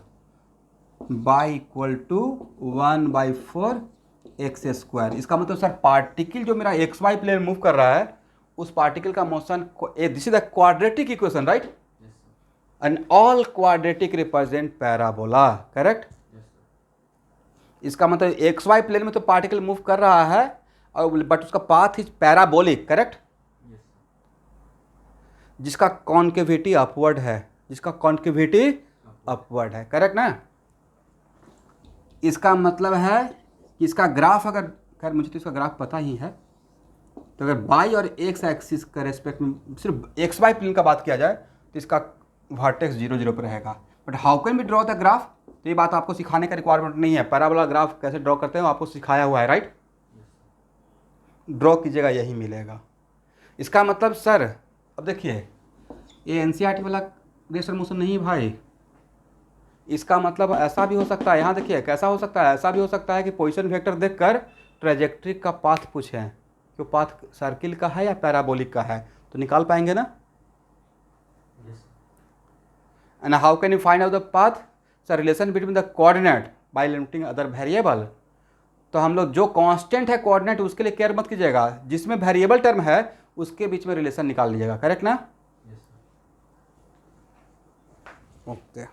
by equal to 1/4 X square. इसका मतलब सर पार्टिकल जो मेरा एक्स वाई प्लेन मूव कर रहा है उस पार्टिकल का motion, this is the quadratic equation, right? And all quadratic represent parabola, correct? इसका मतलब एक्स वाई प्लेन में तो पार्टिकल मूव कर रहा है और बट उसका पाथ इज पैराबोलिक, करेक्ट? जिसका कॉन्केविटी अपवर्ड है, जिसका कॉन्केविटी अपवर्ड है, करेक्ट ना? इसका मतलब है कि इसका ग्राफ, अगर खैर मुझे तो इसका ग्राफ पता ही है, तो अगर वाई और एक्स एक्सिस के रेस्पेक्ट में सिर्फ एक्स वाई प्लेन का बात किया जाए तो इसका वर्टेक्स 0 0 पर रहेगा। But how can we draw the graph? तो ये बात आपको सिखाने का रिक्वायरमेंट नहीं है, पैराबोला ग्राफ कैसे ड्रॉ करते हैं आपको सिखाया हुआ है, राइट? ड्रॉ कीजिएगा यही मिलेगा। इसका मतलब सर, अब देखिए ये एनसीईआरटी वाला रेशर मोशन नहीं भाई, इसका मतलब ऐसा भी हो सकता है, यहाँ देखिए कैसा हो सकता है, ऐसा भी हो सकता है कि पोजीशन वेक्टर देखकर ट्रेजेक्ट्री का पाथ पूछें कि पाथ सर्किल का है या पैराबोलिक का है, तो निकाल पाएंगे ना? And how can you find out the path? Sir relation between the coordinate by limiting other variable. तो हम लोग जो कांस्टेंट है कोऑर्डिनेट उसके लिए केयर मत कीजिएगा, जिसमें वेरिएबल टर्म है उसके बीच में रिलेशन निकाल लीजिएगा, करेक्ट ना? ओके,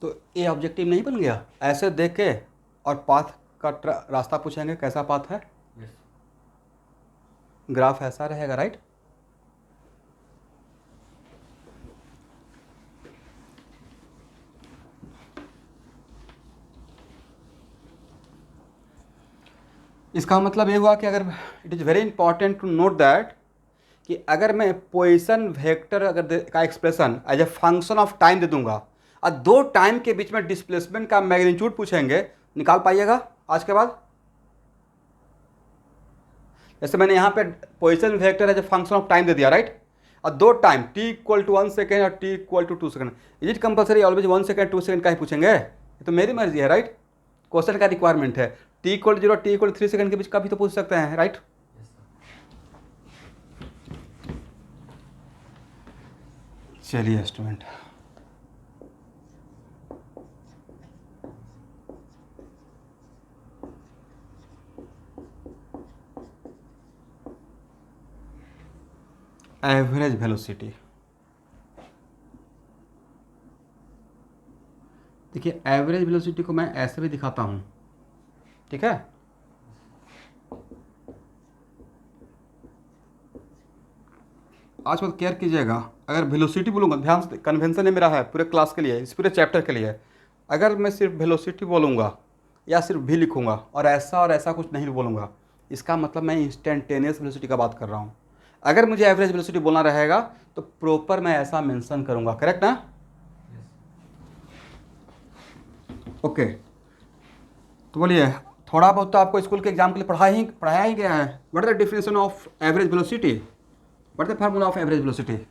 तो ये ऑब्जेक्टिव नहीं बन गया? ऐसे देख के और पाथ का रास्ता पूछेंगे कैसा पाथ है, ग्राफ ऐसा रहेगा, राइट? इसका मतलब ये हुआ कि अगर it is very important to note that कि अगर मैं पोजीशन वेक्टर अगर का expression as a function of time दे दूंगा और दो टाइम के बीच में डिस्प्लेसमेंट का मैग्नीट्यूड पूछेंगे, निकाल पाइएगा आज के बाद? जैसे मैंने यहाँ पे position vector as a function of time दे दिया, राइट? और दो time t equal to 1 second और t equal to 2 second, is it compulsory always 1 second 2 second का ही पूछेंगे? ये तो मेरी मर्जी है, राइट? क्वेश्चन का रिक्वायरमेंट है, t equal to 0 t equal टू 3 सेकेंड के बीच का भी तो पूछ सकते हैं, राइट? चलिए स्टूडेंट, एवरेज वेलोसिटी। देखिए एवरेज वेलोसिटी को मैं ऐसे भी दिखाता हूँ, ठीक है? आज बहुत केयर कीजिएगा, अगर वेलोसिटी बोलूँगा, ध्यान से, कन्वेंशन है मेरा है पूरे क्लास के लिए, इस पूरे चैप्टर के लिए, अगर मैं सिर्फ वेलोसिटी बोलूँगा या सिर्फ भी लिखूँगा और ऐसा कुछ नहीं बोलूँगा, इसका मतलब मैं इंस्टेंटेनियस वेलोसिटी का बात कर रहा हूँ। अगर मुझे एवरेज वेलोसिटी बोलना रहेगा तो प्रॉपर मैं ऐसा मेंशन करूँगा, करेक्ट ना? ओके, तो बोलिए, थोड़ा बहुत तो आपको स्कूल के एग्जाम के लिए पढ़ाया ही गया है। What is the definition of average velocity? What is the formula of average velocity?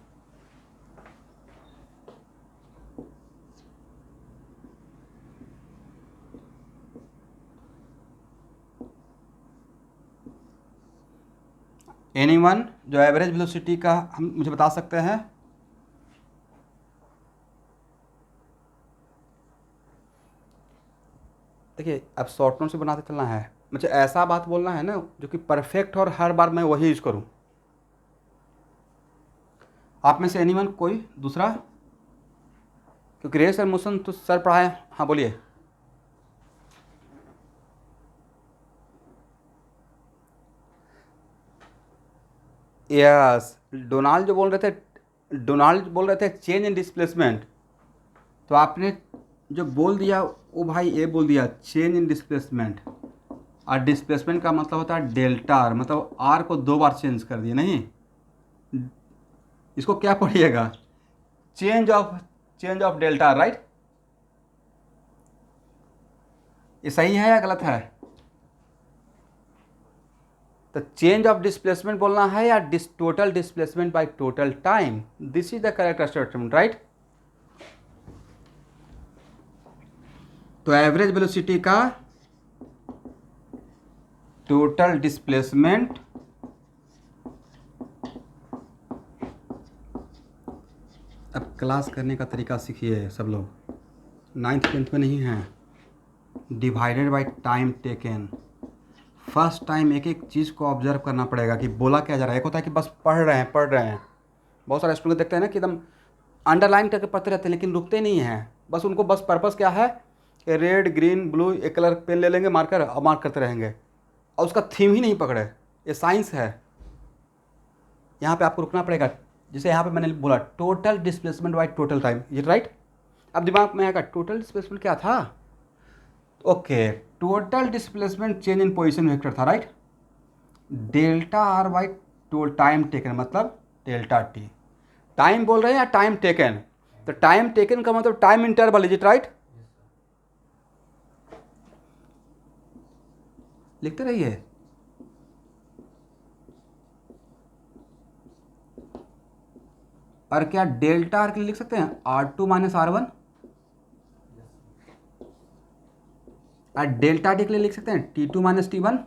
Anyone जो एवरेज वेलोसिटी का हम मुझे बता सकते हैं? देखिए अब शॉर्ट नोट से बनाते चलना है, मुझे ऐसा बात बोलना है ना जो कि परफेक्ट और हर बार मैं वही यूज करूं। आप में से एनीवन कोई दूसरा? क्योंकि रेस और मोशन तो सर पढ़ाए। हाँ बोलिए। यस, डोनाल्ड बोल रहे थे चेंज इन डिस्प्लेसमेंट, तो आपने जो बोल दिया वो भाई ये बोल दिया चेंज इन डिस्प्लेसमेंट, और डिस्प्लेसमेंट का मतलब होता है डेल्टा आर, मतलब आर को 2 बार चेंज कर दिया। नहीं, इसको क्या पढ़िएगा, change of delta R, right? ये सही है या गलत है? तो चेंज ऑफ डिस्प्लेसमेंट बोलना है या total displacement by total time, this is the correct statement, right? तो एवरेज वेलोसिटी का टोटल डिस्प्लेसमेंट अब क्लास करने का तरीका सीखिए सब लोग, 9th 10th में नहीं है। Divided by time taken, first time एक एक चीज़ को ऑब्जर्व करना पड़ेगा कि बोला क्या जा रहा है। एक होता है कि बस पढ़ रहे हैं, बहुत सारे स्टूडेंट देखते हैं ना कि एकदम अंडरलाइन करके पढ़ते रहते हैं लेकिन रुकते नहीं हैं। बस उनको बस पर्पस क्या है कि रेड ग्रीन ब्लू एक कलर पेन ले लेंगे मार्कर और मार्क करते रहेंगे, और उसका थीम ही नहीं पकड़े। ये साइंस है, यहाँ पे आपको रुकना पड़ेगा। जैसे यहाँ पे मैंने बोला total displacement by total time, ये राइट? अब दिमाग में आएगा टोटल डिस्प्लेसमेंट क्या था? Okay, total displacement change in position vector था, right? Delta R by time taken, मतलब डेल्टा टी। टाइम बोल रहे हैं या टाइम टेकन? तो टाइम टेकन का मतलब time interval, is it right? लिखते रहिए। और क्या डेल्टा आर के लिए लिख सकते हैं R2 माइनस R1, और डेल्टा टी के लिए लिख सकते हैं T2 माइनस T1।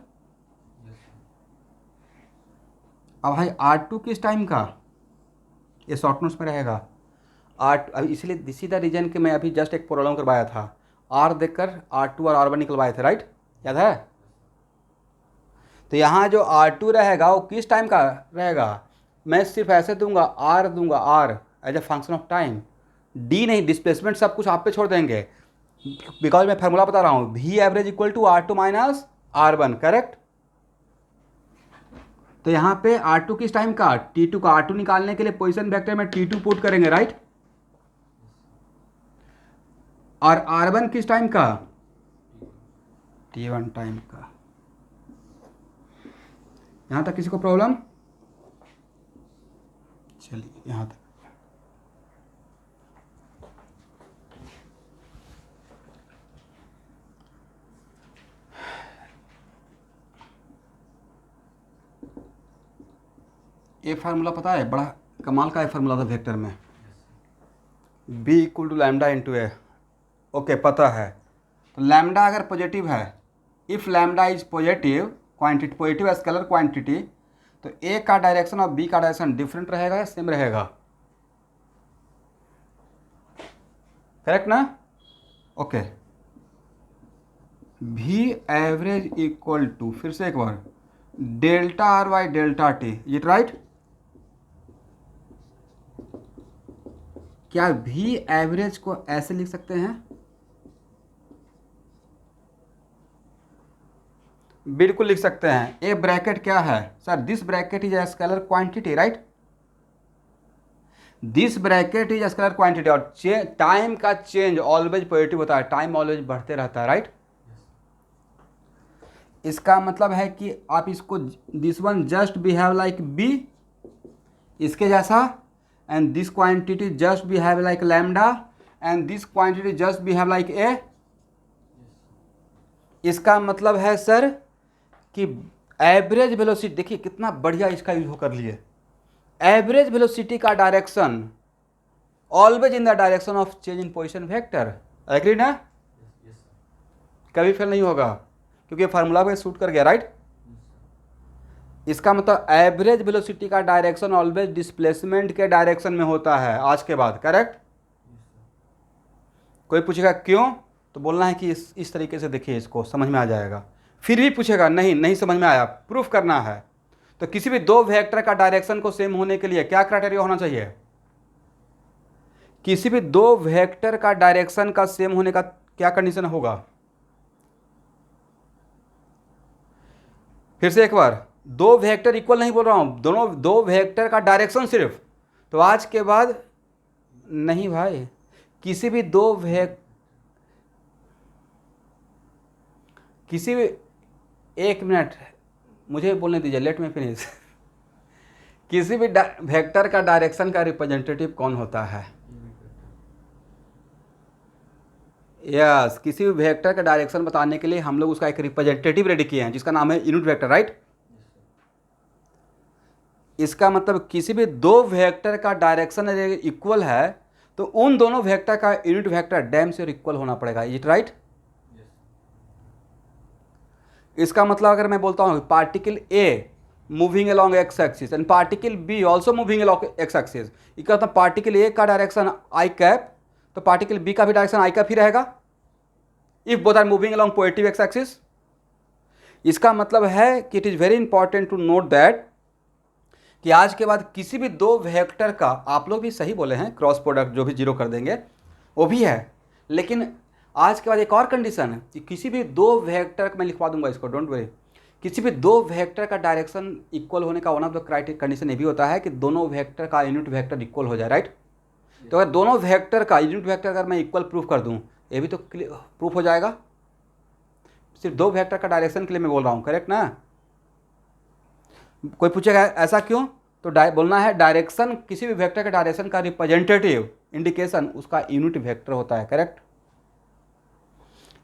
अब भाई R2 किस टाइम का, ये शॉर्ट नोट्स में रहेगा। अब इसलिए दिस इज द रीजन कि मैं अभी जस्ट एक प्रॉब्लम करवाया था, R देखकर R2 और R1 निकलवाए थे, राइट? याद है? तो यहाँ जो R2 रहेगा वो किस टाइम का रहेगा? मैं सिर्फ ऐसे दूंगा R as a function of time, D नहीं, डिस्प्लेसमेंट सब कुछ आप पे छोड़ देंगे, बिकॉज मैं फार्मूला बता रहा हूँ, V average equal to R2 minus R1, correct? तो यहाँ पे R2 किस टाइम का, T2 का। R2 निकालने के लिए पोजीशन वेक्टर में T2 पुट करेंगे, राइट? और R1 किस टाइम का, T1 टाइम का। यहां तक किसी को प्रॉब्लम? चलिए यहां तक। ये फार्मूला पता है, बड़ा कमाल का ये फार्मूला था वेक्टर में, B equal to lambda into A. Okay, पता है। तो लैम्डा अगर पॉजिटिव है, if lambda is positive quantity, positive scalar quantity, तो ए का डायरेक्शन और बी का डायरेक्शन डिफरेंट रहेगा या सेम रहेगा? करेक्ट ना? Okay, V average equal to, फिर से एक बार, delta R by delta T, is right? क्या V एवरेज को ऐसे लिख सकते हैं? बिल्कुल लिख सकते हैं। ए ब्रैकेट क्या है sir? This bracket is scalar quantity, right? This bracket is scalar quantity, और टाइम का चेंज ऑलवेज पॉजिटिव होता है, टाइम ऑलवेज बढ़ते रहता है, राइट? इसका मतलब है कि आप इसको, this one just behave like B, इसके जैसा, and this quantity just behave like lambda, and this quantity just behave like A. इसका मतलब है सर कि एवरेज वेलोसिटी, देखिए कितना बढ़िया इसका यूज कर लिए, एवरेज वेलोसिटी का direction always in the direction of change in position vector. Agree ना? कभी फेल नहीं होगा क्योंकि फार्मूला पे सूट कर गया, राइट? इसका मतलब एवरेज वेलोसिटी का डायरेक्शन ऑलवेज डिस्प्लेसमेंट के डायरेक्शन में होता है आज के बाद, करेक्ट? कोई पूछेगा क्यों, तो बोलना है कि इस तरीके से देखिए, इसको समझ में आ जाएगा। फिर भी पूछेगा नहीं नहीं समझ में आया, प्रूफ करना है। तो किसी भी दो वेक्टर का डायरेक्शन को सेम होने के लिए क्या क्राइटेरिया होना चाहिए? किसी भी दो वेक्टर का डायरेक्शन का सेम होने का क्या कंडीशन होगा? फिर से एक बार, दो वेक्टर इक्वल नहीं बोल रहा हूं, दोनों दो वेक्टर का डायरेक्शन सिर्फ। तो आज के बाद नहीं भाई, किसी भी किसी भी, एक मिनट मुझे बोलने दीजिए, लेट मी फिनिश। किसी भी वेक्टर का डायरेक्शन का रिप्रेजेंटेटिव कौन होता है? यस, किसी भी वेक्टर का डायरेक्शन बताने के लिए हम लोग उसका एक रिप्रेजेंटेटिव रेडी किए हैं जिसका नाम है यूनिट वेक्टर, राइट। इसका मतलब किसी भी दो वेक्टर का डायरेक्शन इक्वल है तो उन दोनों वेक्टर का यूनिट वेक्टर डैम से इक्वल होना पड़ेगा, इज इट राइट? इसका मतलब अगर मैं बोलता हूँ particle A moving along X axis and particle B also moving along X axis, इसका मतलब पार्टिकल ए का डायरेक्शन आई कैप तो पार्टिकल बी का भी डायरेक्शन आई कैप ही रहेगा, if both are moving along positive X axis. इसका मतलब है कि it is very important to note that कि आज के बाद किसी भी दो वेक्टर का, आप लोग भी सही बोले हैं, क्रॉस प्रोडक्ट जो भी जीरो कर देंगे वो भी है, लेकिन आज के बाद एक और कंडीशन है कि किसी भी दो वेक्टर, मैं लिखवा दूंगा इसको, डोंट वरी, किसी भी दो वेक्टर का डायरेक्शन इक्वल होने का one of the criteria condition ये भी होता है कि दोनों वेक्टर का यूनिट वेक्टर इक्वल हो जाए, राइट। तो अगर दोनों वेक्टर का यूनिट वेक्टर अगर मैं इक्वल प्रूफ कर दूं, ये भी तो प्रूफ हो जाएगा। सिर्फ दो वेक्टर का डायरेक्शन के लिए मैं बोल रहा हूँ, करेक्ट ना? कोई पूछेगा ऐसा क्यों, तो बोलना है डायरेक्शन, किसी भी वेक्टर के डायरेक्शन का रिप्रेजेंटेटिव इंडिकेशन उसका यूनिट वेक्टर होता है, करेक्ट।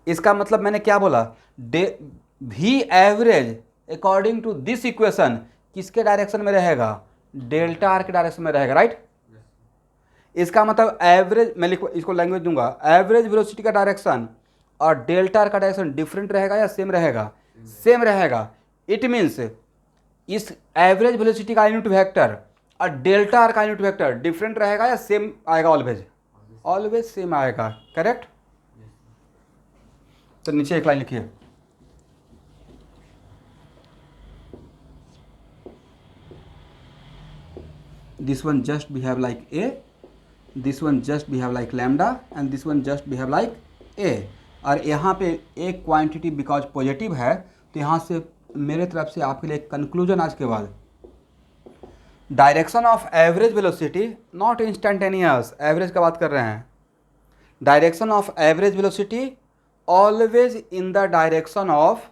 इसका मतलब मैंने क्या बोला, V average according to this equation किसके डायरेक्शन में रहेगा? डेल्टा आर के डायरेक्शन में रहेगा, राइट। इसका मतलब एवरेज, मैं इसको लैंग्वेज दूंगा, एवरेज वेलोसिटी का डायरेक्शन और डेल्टा आर का डायरेक्शन डिफरेंट रहेगा या सेम रहेगा? सेम रहेगा। इट मीन्स इस एवरेज वेलोसिटी का यूनिट वेक्टर और डेल्टा आर का यूनिट वेक्टर डिफरेंट रहेगा या सेम आएगा? ऑलवेज, ऑलवेज सेम आएगा, करेक्ट। तो नीचे एक लाइन लिखिए, this one just behave like A, this one just behave like lambda and this one just behave like ए। और यहाँ पे एक क्वांटिटी बिकॉज पॉजिटिव है, तो यहाँ से मेरे तरफ से आपके लिए कंक्लूजन आज के बाद, direction of average velocity not instantaneous, average का बात कर रहे हैं, direction of average velocity always in the direction of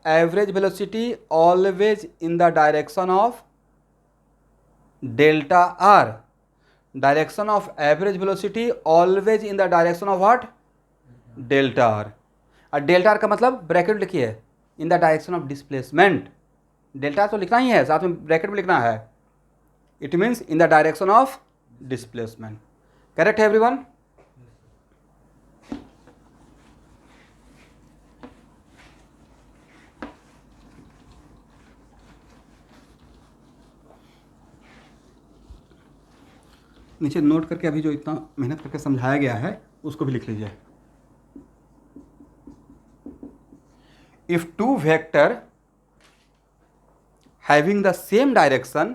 average velocity, always in the direction of delta r, direction of average velocity always in the direction of what? delta r। और delta are का मतलब bracket लिखिए, इन the direction of displacement, delta तो लिखना ही है, साथ में bracket में लिखना है, it means in the direction of displacement, correct है एवरीवन? नीचे नोट करके अभी जो इतना मेहनत करके समझाया गया है उसको भी लिख लीजिए। If two vector having the same direction,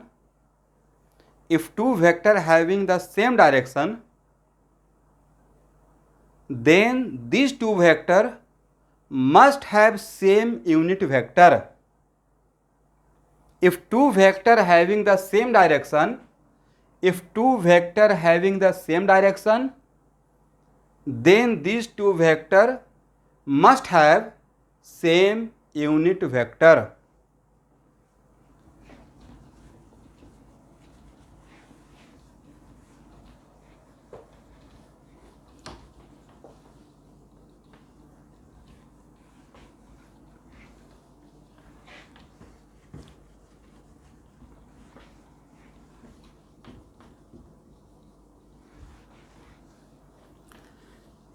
if two vector having the same direction, then these two vector must have same unit vector। if two vector having the same direction, if two vector having the same direction, then these two vector must have same unit vector।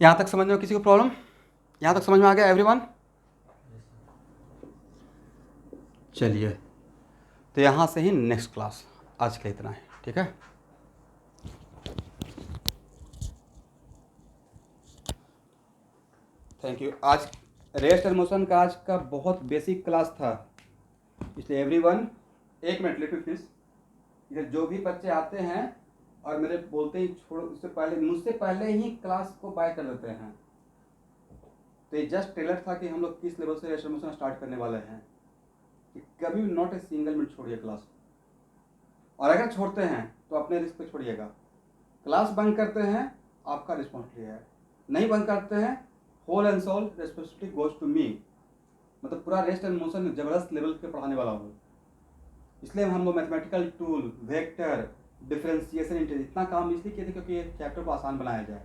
यहाँ तक समझ में किसी को problem? यहाँ तक समझ में आ गया एवरीवन? चलिए, तो यहाँ से ही नेक्स्ट क्लास, आज के लिए इतना है, ठीक है। Thank you. आज रेस्ट एंड मोशन का आज का बहुत बेसिक क्लास था, इसलिए एवरीवन, एक मिनट लेट मी फिनिश। इधर जो भी बच्चे आते हैं और मेरे बोलते ही छोड़ो, उससे पहले मुझसे पहले ही क्लास को बाय कर लेते हैं। तो ये जस्ट ट्रेलर था कि हम लोग किस लेवल से रेस्ट एंड मोशन स्टार्ट करने वाले हैं, कि कभी भी नॉट ए सिंगल मिनट छोड़िए क्लास, और अगर छोड़ते हैं तो अपने रिस्क पे छोड़िएगा। क्लास बंक करते हैं आपका रिस्पॉन्सिबिलिटी है, नहीं बंक करते हैं whole and sole responsibility goes to me. मतलब पूरा रेस्ट एंड मोशन जबरदस्त लेवल पे पढ़ाने वाला हूँ, इसलिए हम लोग मैथमेटिकल टूल, वेक्टर, डिफरेंशिएशन, इतना काम इसलिए किए थे क्योंकि ये चैप्टर को आसान बनाया जाए।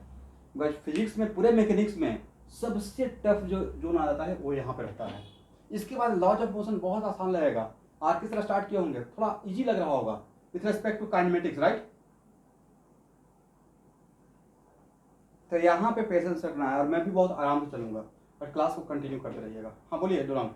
बस फिजिक्स में, पूरे मैकेनिक्स में सबसे टफ जो जोन आ जाता है वो यहाँ पे रहता है। इसके बाद लॉज ऑफ मोशन बहुत आसान लगेगा। आज किस तरह स्टार्ट किए होंगे, थोड़ा इजी लग रहा होगा with respect to kinematics, right. तो यहाँ पे पेशेंस रखना है, और मैं भी बहुत आराम से चलूंगा, और क्लास को कंटिन्यू करते रहिएगा। हाँ बोलिए डोनाल्ड।